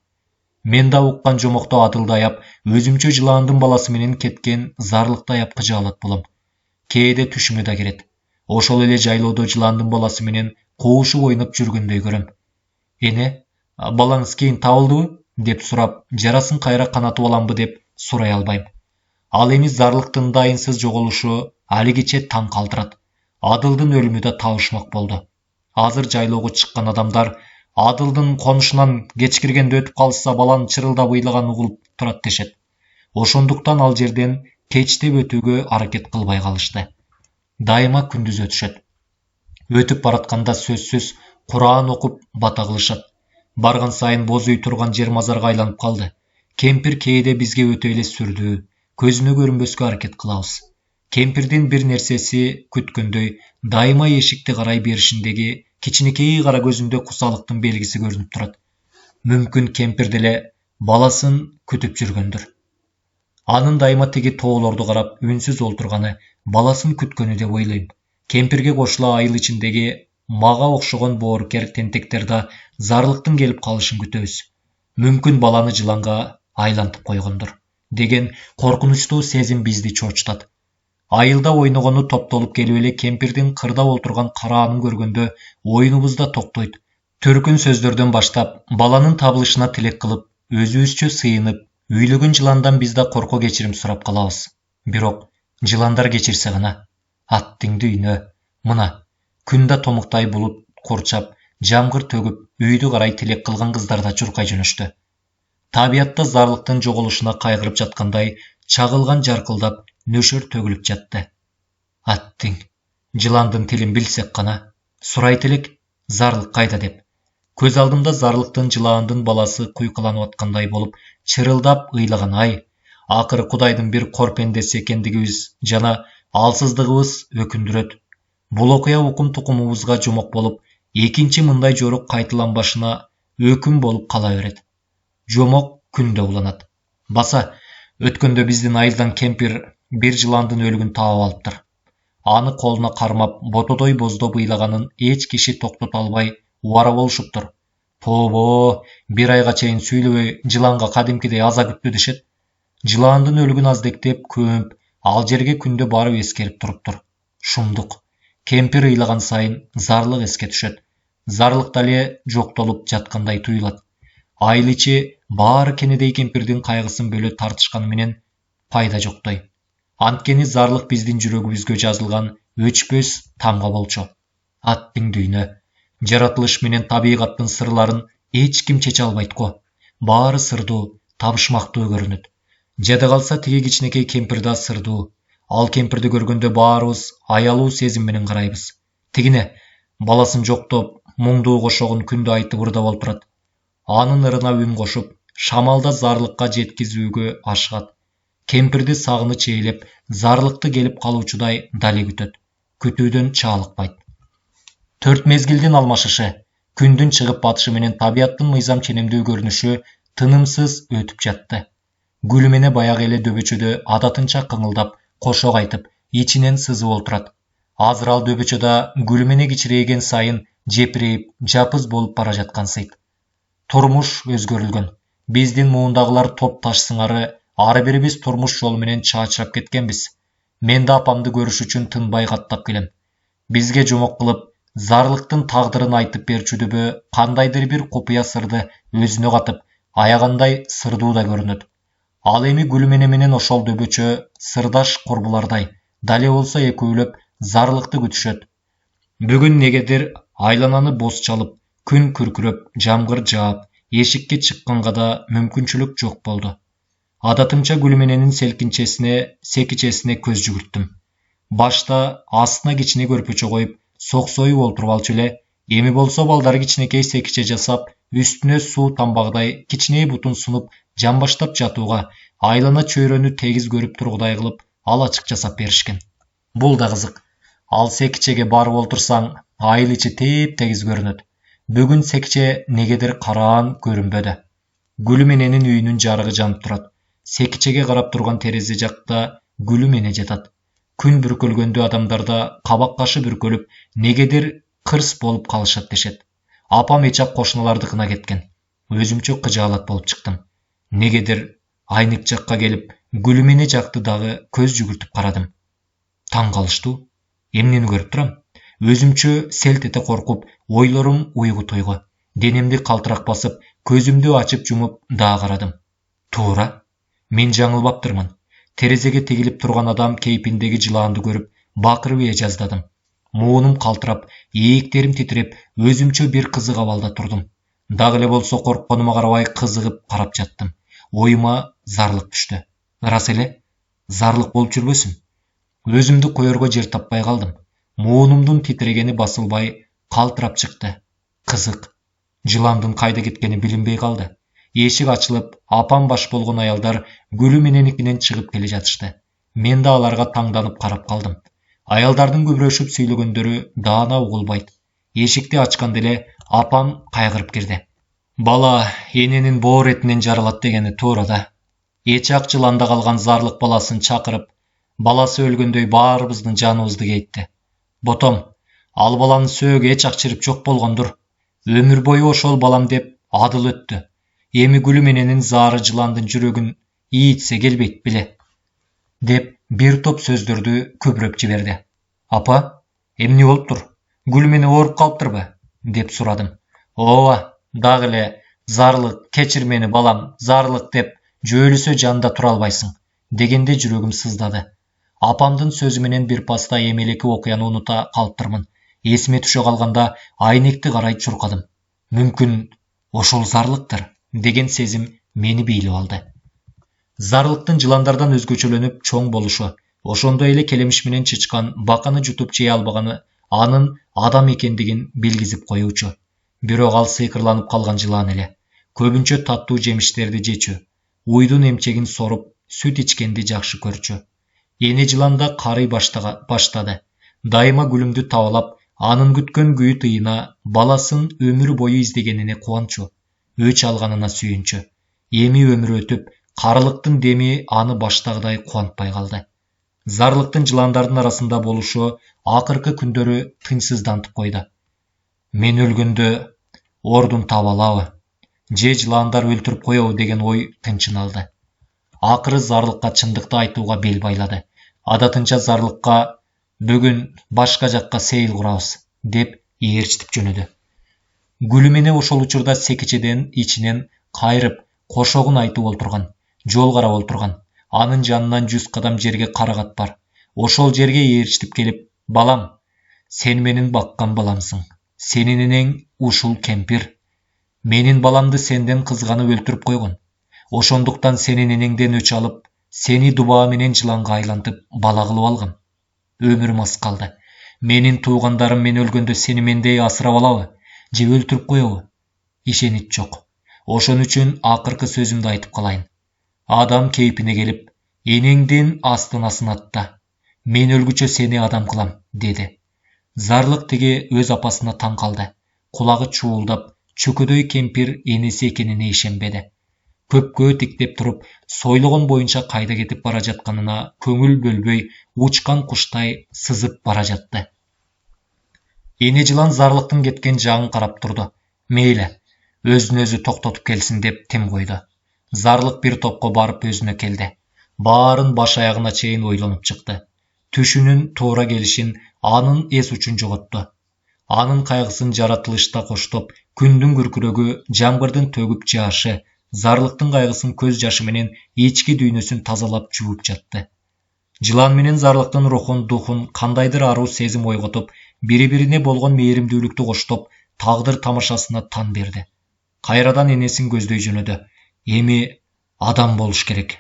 Мен да уккан жомокто Адылды аяп, өзүмчө жылаандын баласы менен кеткен зарлыкты аяп кыжаалат болом. Кээде түшүмө да кирет. Ошол эле жайлоодо жылаандын баласы менен куушуп ойноп жүргөндөй көрөм. Эне, балаңыз кийин табылдыбы? Деп сурап, жарасын кайра канатып аламбы деп сурай албайм. Ал эми зарлыктын дайынсыз жоголушу алигиче таң калтырат. Адылдын өлүмү да табышмак болду. Азыр жайлоого чыккан адамдар Адылдын конушунан кечкиргенде өтүп калышса баланын чырылдап ыйлаганын угулуп турат дешет. Ошондуктан ал жерден кечтеп өтүүгө аракет кылбай калышты. Дайыма күндүз өтүшөт. Өтүп баратканда сөзсүз Куран окуп бата кылышат. Барган сайын боз үй турган жер мазарга айланып калды. Кемпир кээде бизге өтө эле сүрдүү, көзүнө көрүнбөскө аракет кылабыз. Кемпирдин бир нерсеси күткөндөй, дайыма эшикти карай беришиндеги кичинекей кара көзүндө кусалыктын белгиси көрүнүп турат. Мүмкүн кемпир деле баласын күтүп жүргөндүр. Анын дайыма тиги тоолорду карап үнсүз олтурганы, баласын күткөнү деп ойлойм. Кемпирге кошула айыл ичиндеги мага окшогон боорукер тентектер да зарлыктын келип калышын күтөбүз. Мүмкүн баланы жыланга айлантып койгондур деген коркунучтуу сезим бизди чоочтат. Айылда ойногону топтолуп келип эле кемпирдин кырда олтурган караанын көргөндө оюнубуз да токтойт. Төркүн сөздөрдөн баштап баланын табылышына тилек кылып, өзүбүзчө сыйынып, үйлөгөн жыландан биз да корко кечирим сурап калабыз. Бирок жыландар кечирсе гана, аттиң дүйнө, мына күн да томуктай булут курчап, жамгыр төгүп, үйдү карай тилек кылган кыздар да журкай жөнөштү. Табиятта зарлыктын жоголушуна кайгырып жаткандай, чагылган жаркылдап, нөшөр төгүлүп жатты. Аттиң, жыландын тилин билсек гана, сурайт элек, зарлык кайда деп. Көз алдымда зарлыктын жылаандын баласы куйкаланып аткандай болуп, чырылдап ыйлаган ай. Акыры Кудайдын бир кор пендеси экендигибиз жана алсыздыгыбыз өкүндүрөт. Бул окуя укум тукумубузга жомок болуп, экинчи мындай жорук кайталанбашына өкүм болуп кала берет. Жомок күндө уланат. Баса, өткөндө биздин айылдан кемпир bir жыландын өлігін тауып алыптыр. Аны қолына қармап, ботодой боздоп ыйлаганын эч киши токтото албай убара болушуптур. Тобо, bir айга чейин сүйлөбөй, жыланга кадимкидей аза күттү дешет. Жыландын өлігін аздектеп, көмп, ал жерге күндө барып эскерип туруптур. Шумдук. Кемпир ыйлаган сайын зарлык эске түшөт. Зарлык дале жоктолуп жаткандай туюлат. Айыл ичи баары кенедей кемпирдин кайгысын бөлө тартышканы менен пайда жоктой. Анткени зарлык биздин жүрөгүбүзгө жазылган өчпөс тамга болчу. Аттың дүйнө, жаратылыш менен табигаттын сырларын эч ким чече албайт го. Баары сырдуу, табышмактуу көрүнөт. Жада калса тиги кичинекей кемпир да сырдуу. Ал кемпирди көргөндө баарыбыз аялуу сезим менен карайбыз. Тигине баласын жоктоп, муңдуу кошогун күндө айтып ырдап олтурат. Анын ырына үн кошуп, шамалда зарлыкка жеткизүүгө ашыгат. Кемпирди сагыныч ээлеп, зарлыкты келип калуучудай дали күтөт. Күтүүдөн чаалыкпайт. 4 мезгилдин алмашышы, күндүн чыгып батышы менен табияттын мыйзам ченемдүү көрүнүшү тынымсыз өтүп жатты. Гүлүмене баягы эле дөбөчөдө адатынча кыңылдап, кошок айтып, ичинен сызып олтурат. Азыр ал дөбөчөдө Гүлүмене кичирейген сайын жепирейип, жапыз болуп бара жаткансыйт. Турмуш өзгөрүлгөн. Биздин муундагылар топ таш сыңары, ары бирибиз турмуш жолу менен чаачырап кеткенбиз. Мен да апамды көрүш үчүн тынбай каттап келем. Бизге жомок кылып, зарлыктын тагдырын айтып берчүдөбө кандайдыр бир купуя сырды өзүнө катып, аягандай сырдуу да көрүнөт. Ал эми Гүлүмене менен ошол дөбөчө сырдаш курбулардай, дале болсо экөөлөп зарлыкты күтүшөт. Бүгүн негедир айлананы боз чалып, күн күркүрөп, жамгыр жаап, эшикке чыкканга да мүмкүнчүлүк жок болду. Адатымча Гүлүмененин секичесине көз жүгүрттүм. Башта астына кичине көрпөчө коюп, соксоюп олтуруп алчу эле, эми болсо балдары кичинекей секиче жасап, үстүнө суу тамбагдай кичине бутун сунуп, жамбаштап жатууга, айлана чөйрөнү тегиз көрүп тургудай кылып, алачык жасап беришкен. Бул да кызык. Ал секичеге барып олтурсаң, айыл ичи теп-тегиз көрүнөт. Бүгүн секиче негедир караан көрүнбөдү. Гүлүмененин үйүнүн жарыгы жанып турат. Секичеге карап турган терезе жакта Гүлүмене жатат. Күн бүркөлгөндө адамдарда кабак кашы бүркөлүп, негедир кырс болуп калышат дешет. Апам эчак кошуналардыкына кеткен. Өзүмчө кыжаалат болуп чыктым. Негедир айнык жакка келип, Гүлүмене жакты дагы көз жүгүртүп карадым. Таң калыштуу. Эмнени көрүп турам? Өзүмчө селт эте коркуп, ойлорум уйгу туйгу. Денемди калтырак басып, көзүмдү ачып жумуп дагы карадым. Туура. Мен жаңылбаптырмын. Терезеге тегилип турган адам кейпиндеги жылаанды көрүп, бакырып жаздадым. Муунум калтырап, ийектерим титиреп, өзүмчө бир кызык абалда турдум. Дагы эле болсо коркконума карабай кызыгып карап жаттым. Оюма зарлык түштү. Ырас эле, зарлык болуп жүрбөсүн. Өзүмдү коерго жер таппай калдым. Муунумдун титирегени басылбай, калтырап чыкты. Кызык. Жыландын кайда кеткени билинбей калды. Эшик ачылып, апам баш болгон аялдар Гүлүмененикинен чыгып келе жатышты. Мен да аларга таңданып карап калдым. Аялдардын күбүрөшүп сүйлөгөндөрү даана угулбайт. Эшикти ачканда эле апам кайгырып кирди. Бала эненин боор этинен жаралат дегени туура да. Эчак жыланда калган зарлык баласын чакырып, баласы өлгөндөй баарыбыздын жаныбызды кейитти. Ботом, ал баланы сөөгө эчак чирип жок болгондур. Өмүр бою ошол балам деп адыл өттү. Эми Гүлүмененин заары жыландын жүрөгүн ийитсе келбейт беле, деп бир топ сөздөрдү көбүрөп жиберди. Апа, эмне болуптур? Гүлүмене ооруп калыптырбы? Деп сурадым. Ооба, дагы эле зарлык, кечир мени балам, зарлык деп жөөлүсө жанында тура албайсың, дегенде жүрөгүм сыздады. Апамдын сөзү менен бир паста эмелеки окуяны унута калыптырмын. Эсиме түшө калганда айнекти карай чуркадым. Мүмкүн ошол зарлыктыр деген сезим мени бийлеп алды. Зарлыктын жыландардан өзгөчөлөнүп чоң болушу, ошондой эле келемиш менен чычкан баканы жутуп жей албаганы анын адам экендигин билгизип коюучу. Бирок ал сыйкырланып калган жылан эле. Көбүнчө таттуу жемиштерди жечү, уйдун эмчегин соруп, сүт ичкенди жакшы көрчү. Эне жылан да карый баштады. Дайыма Гүлүмдү табалап, анын күткөн күйү тыйына, баласын өмүр бою издегенине кубанчу, өч алганына сүйүнчү. Эми өмүр өтүп, карылыктын деми аны баштагыдай кубантпай калды. Зарлықтың жыландардың арасында болушу акыркы күндөрү тынчсыздантып койду. Мен өлгөндө ордун таап алабы, же жыландар өлтүрүп коебу деген ой тынчын алды. Акыры зарлыкка чындыкты айтууга бел байлады. Адатынча зарлыкка бүгүн башка жакка сейил курабыз деп ээрчитип жөнөдү. Гүлүмене ошол учурда секичеден ичинен кайрып кошогун айтып олтурган, жол карап олтурган. Анын жанынан 100 кадам жерге карагат бар. Ошол жерге ээрчитип келип, балам, сен менин баккан баламсың. Сенин энең ушул кемпир. Менин баламды сенден кызганып өлтүрүп койгон. Ошондуктан сенин энеңден өч алып, сени дубаа менен жыланга айлантып бала кылып алгам. Өмүрүм аз калды. Менин туугандарым мен өлгөндө сени мендей асырап алабы, же өлтүрүп коебу? Ишенич жок. Ошон үчүн акыркы сөзүмдү айтып калайын. Адам кейпине келип, энеңдин астына сынатта. Мен өлгүчө сени адам кылам, деди. Зарлык тиги өз апасына таң калды. Кулагы чуулдап, чөкөдөй кемпир энеси экенине ишенбеди. Көпкө тиктеп туруп, сойлогон боюнча кайда кетип бара жатканына көңүл бөлбөй, учкан куштай сызып бара жатты. Эне жылан зарлыктын кеткен жагын карап турду. Мейли, өзүн өзү токтотуп келсин деп тем койду. Зарлык бир топко барып өзүнө келди. Баарын баш аягына чейин ойлонуп чыкты. Түшүнүн туура келишин, анын эс учун жоготту. Анын кайгысын жаратылышта коштоп, күндүн күркүрөгү, жамгырдын төгүп жаашы, зарлыктын кайгысын көз жашы менен ички дүйнөсүн тазалап жууп жатты. Жылан менен зарлыктын рухун, духун кандайдыр аруу сезим ойготуп, бири-бирине болгон мээримдүүлүктү коштоп, тагдыр тамашасына тан берди. Кайрадан энесин көздөй жөнөдү. Эми адам болуш керек.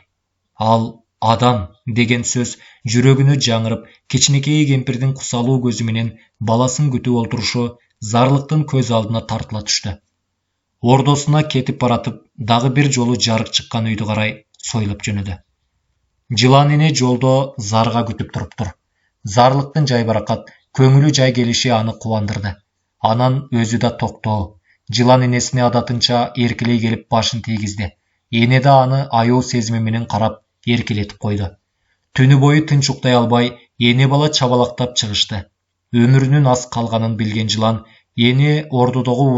Ал адам деген сөз жүрөгүнө жаңырып, кичинекей кемпирдин кусалуу көзү менен баласын күтүп олтурушу зарлыктын көз алдына тартыла түштү. Ордосуна кетип баратып, дагы бир жолу жарык чыккан үйдү карай сойлоп жөнөдү. Жылан эне жолдо зарга күтүп туруптур. Зарлыктын жайбаракат, көңүлү жай келиши аны кубандырды. Анан өзү да токтоо. Жылан энесине адатынча эркелей келип башын тийгизди. Эне да аны аял сезими менен карап, эркелетип койду. Түнү бою тынч уктай албай, эне бала чабалактап чыгышты. Өмүрүнүн аз калганын билген жылан эне ордодогу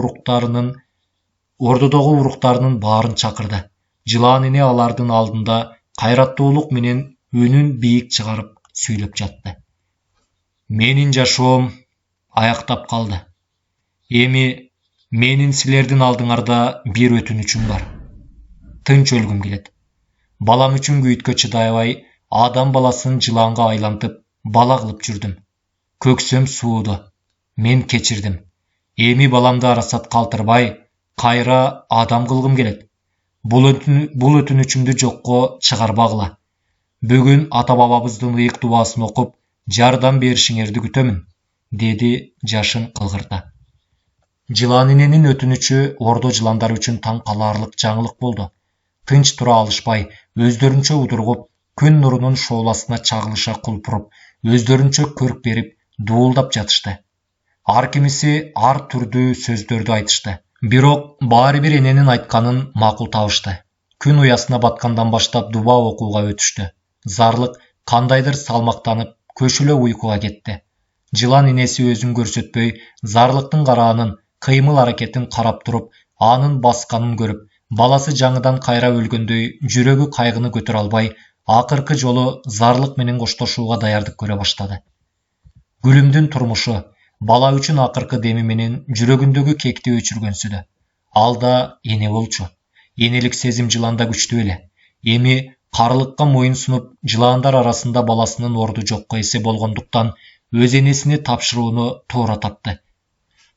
уруктарынын баарын чакырды. Жылан эне алардын алдында кайраттуулук менен үнүн бийик чыгарып сүйлөп жатты. Менин жашоом аяктап калды. Эми менин силердин алдыңарда бир өтүнүчүм бар. Тынч өлгүм келет. Балам үчүн күйүткө чыдай албай, адам баласын жыланга айлантып, бала кылып жүрдүм. Көксөм сууду. Мен кечирдим. Эми баламды арасат калтырбай, кайра адам кылгым келет. Бул өтүнүчүмдү жокко чыгарбагыла. Бүгүн ата бабабыздын ыйык дубасын окуп, жардам беришиңерди күтөмүн, деди жашын кылгырта. Жылан эненин өтүнүчү ордо жыландар үчүн таң каларлык жаңылык болду. Тынч тура алышпай, өздөрүнчө удургуп, күн нурунун шооласына чагылыша кулпуруп, өздөрүнчө көрк берип, дуулдап жатышты. Ар кимиси ар түрдүү сөздөрдү айтышты. Бирок баары бир эненин айтканын макул табышты. Күн уясына баткандан баштап дуба окууга өтүштү. Зарлык кандайдыр салмактанып, көшүлө уйкуга кетти. Жылан энеси өзүн көрсөтпөй, зарлыктын караанын, кыймыл аракетин карап туруп, анын басканын көрүп, баласы жаңыдан кайра өлгөндөй жүрөгү кайгыны көтөрө албай, акыркы жолу зарлык менен коштошууга даярдык көрө баштады. Гүлүмдүн турмушу, бала үчүн акыркы деми менен жүрөгүндөгү кекти өчүргөнсүдө. Ал да эне болчу. Энелик сезим жыланда күчтүү эле. Эми карлыкка моюн сунуп, жыландар арасында баласынын орду жокко эсе болгондуктан өз энесине тапшырууну туура тапты.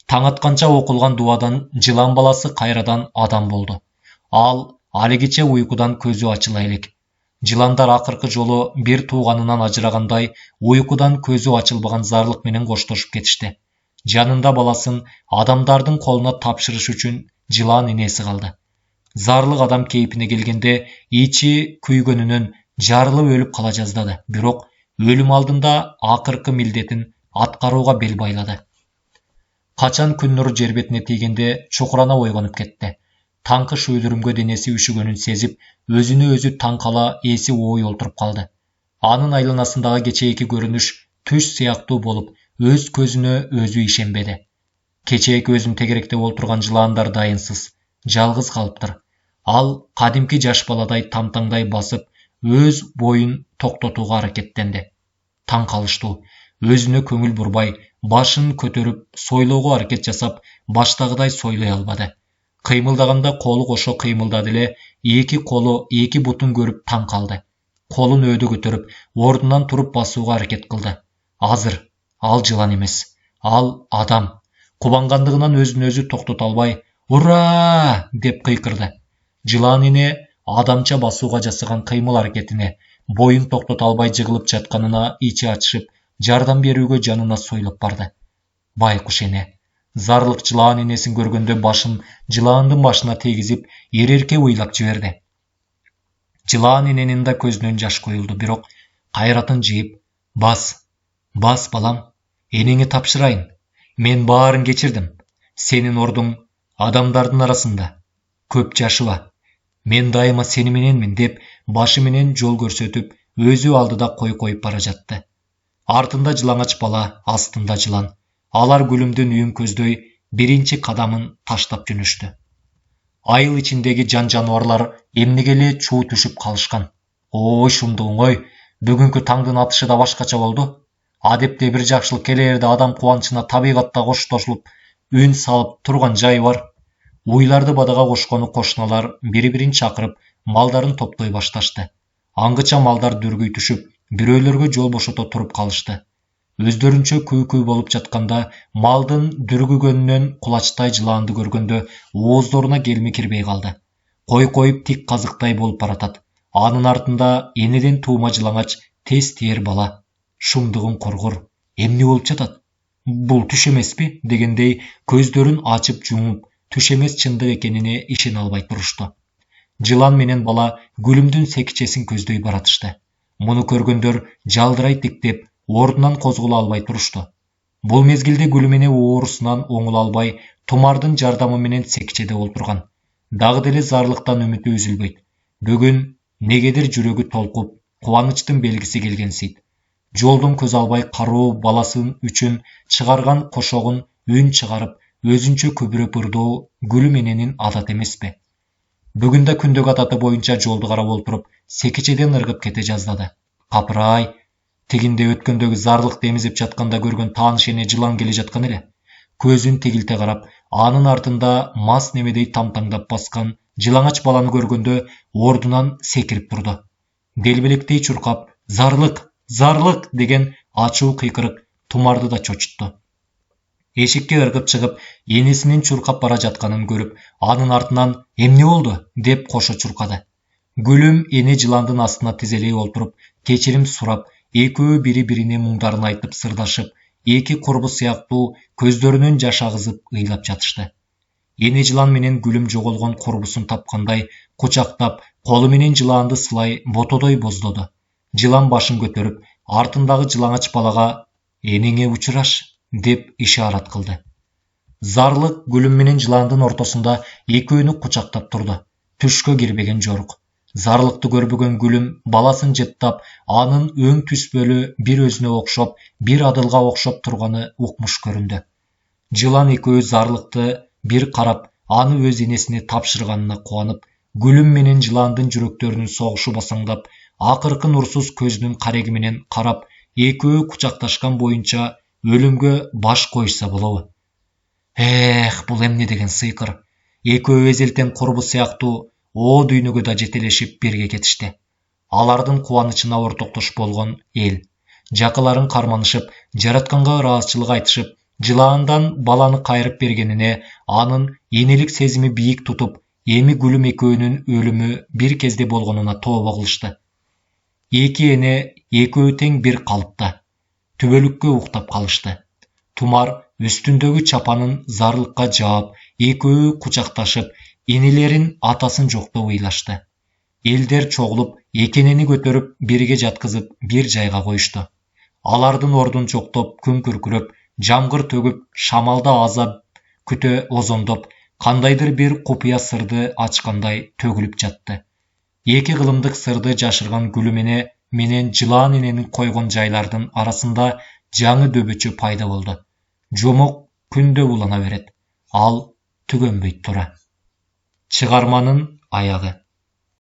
Таң атканча окулган дубадан жылан баласы кайрадан адам болду. Ал алигиче уйкудан көзү ачыла элек. Жыландар акыркы жолу бир тууганынан ажырагандай, уйкудан көзү ачылбаган зарлык менен коштошуп кетишти. Жанында баласын адамдардын колуна тапшырыш үчүн жылан энеси калды. Зарлык адам кейпине келгенде ичи күйгөнүнөн жарылып өлүп кала жаздады. Бирок өлүм алдында акыркы милдетин аткарууга бел байлады. Качан күн нуру жер бетине тийгенде чукурана ойгонуп кетти. Таңкы шүйдүрүмгө денеси үшүгөнүн сезип, өзүнө өзү таң кала эси ой олтуруп калды. Анын айланасындагы кечээки көрүнүш түш сыяктуу болуп, өз көзүнө өзү ишенбеди. Кечээки өзүн тегеректеп отурган жылаандар дайынсыз, жалгыз калыптыр. Ал кадимки жаш баладай тамтаңдай басып, өз боюн токтотууга аракеттенди. Таң калыштуу. Өзүнө көңүл бурбай, башын көтөрүп, сойлоого аракет жасап, баштагыдай сойлой албады. Кыймылдаганда колу кошо кыймылдады эле, эки колу, эки бутун көрүп таң калды. Колун өйдө көтөрүп, ордунан туруп басууга аракет кылды. Азыр ал жылан эмес, ал адам. Кубангандыгынан өзүн өзү токтото албай, «Ура!» деп кыйкырды. Жылан эне адамча басууга жасаган кыймыл аракетине, боюн токтото албай жыгылып жатканына ичи ачышып, жардам берүүгө жанына сойлоп барды. Байкуш эне зарлык жылаан энесин көргөндө башын жылаандын башына тийгизип, эрерке уйлап жиберди. Жылаан эненин да көзүнөн жаш коюлду, бирок кайратын жыйып, бас балам, энеңе тапшырайын. Мен баарын кечирдим. Сенин ордуң адамдардын арасында. Көп жашыба. Мен дайыма сени мененмин деп башы менен жол көрсөтүп, өзү алдыда коюп бара жатты. Артында жылаңач бала, астында жылан. Алар гүлүмдүн үйүн көздөй биринчи кадамын таштап жөнөштү. Айыл ичиндеги жан жаныбарлар эмнеге эле чуу түшүп калышкан. Ой шумдугуң, бүгүнкү таңдын атышы да башкача болду. Адепте бир жакшылык келерде адам кубанычына табигатта коштошулуп, үн салып турган жайы бар. Уйларды бадага кошкону кошуналар бири-бирин чакырып, малдарын топтой башташты. Аңгыча малдар дүргүй түшүп, бирөөлөргө жол бошото туруп калышты. Өздөрүнчө күй болуп жатканда, малдын дүргүгөнүнөн кулачтай жылаанды көргөндө ооздоруна келми кирбей калды. Коюп тик казыктай болуп баратат. Анын артында энеден туума жылаңач тез тиер бала. Шумдугун коргор. Эмне болуп жатат? Бул түш эмеспи? Дегендей көздөрүн ачып жумуп, түш эмес чындык экенине ишене албай турушту. Жылан менен бала гүлүмдүн секичесин көздөй баратышты. Муну көргөндөр жалдырай тиктеп, ордунан козголо албай турушту. Бул мезгилде гүлүм эне оорусунан оңуло албай, тумардын жардамы менен секичеде олтурган. Дагы деле зарлыктан үмүтү үзүлбөйт. Бүгүн негедир жүрөгү толкуп, кубанычтын белгиси келгенсийт. Жолдон көз албай кароо баласын үчүн чыгарган кошогун үн чыгарып, өзүнчө көбүрөөк ырдоо гүлүм эненин адаты эмеспи? Бүгүн да күндөгү адаты боюнча жолду карап олтуруп, секичеден ыргып кете жаздады. Капырай, тигинде өткөндөгү зарлыкты эмизип жатканда көргөн тааныш эне жылан келе жаткан эле. Көзүн тигилте карап, анын артында мас немедей тамтаңдап баскан жылаңач баланы көргөндө ордунан секирип турду. Делбелектей чуркап, зарлык деген ачуу кыйкырык тумарды да чочутту. Эшикке ыргып чыгып, энесинин чуркап бара жатканын көрүп, анын артынан эмне болду деп кошо чуркады. Гүлүм эне жыландын астына тизелей олтуруп, кечирим сурап, экөө бири-бирине муңдарын айтып сырдашып, эки курбу сыяктуу көздөрүнөн жаш агызып ыйлап жатышты. Эне жылан менен гүлүм жоголгон курбусун тапкандай кучактап, колу менен жылаанды сылай ботодой боздоду. Жылан башын көтөрүп, артындагы жылаңач балага «Энеңе учураш» деп ишарат кылды. Зарлык гүлүм менен жылаандын ортосунда экөөнү кучактап турду. Түшкө кирбеген жорук. Зарлыкты көрбөгөн гүлүм баласын жыттап, анын өң түспөлү бир өзүнө окшоп, бир адылга окшоп турганы укмуш көрүндү. Жылан экөө зарлыкты бир карап, аны өз энесине тапшырганына кубанып, гүлүм менен жылаандын жүрөктөрүнүн согушу басаңдап, акыркы нурсуз көзүнүн кареги менен карап, экөө кучакташкан боюнча өлүмгө баш коюшса болобу? Бул эмне деген сыйкыр. Экөө эзелтен курбу сыяктуу о дүйнөгө да жетелешип бирге кетишти. Алардын кубанычына ортоктош болгон эл. Жакыларын карманышып, жаратканга ыраазычылык айтышып, жылаандан баланы кайрып бергенине анын энелик сезими бийик тутуп, эми гүлүм экөөнүн өлүмү бир кезде болгонуна тообо кылышты. Эки эне экөө тең бир калыпта. Түбөлүккө уктап калышты. Тумар үстүндөгү чапанын зарлыкка жаап, экөө кучакташып, энелерин атасын жоктоп ыйлашты. Элдер чогулуп, экенени көтөрүп, бирге жаткызып, бир жайга коюшту. Алардын ордун жоктоп, күн күркүрөп, жамгыр төгүп, шамалда азап күтө озондоп, кандайдыр бир купуя сырды ачкандай төгүлүп жатты. Эки кылымдык сырды жашырган гүлүм эне менен жылаан эненин койгон жайлардын арасында жаңы дөбөчө пайда болду. Жомок күндө улана берет. Ал түгөнбөйт тура. Чыгарманын аягы.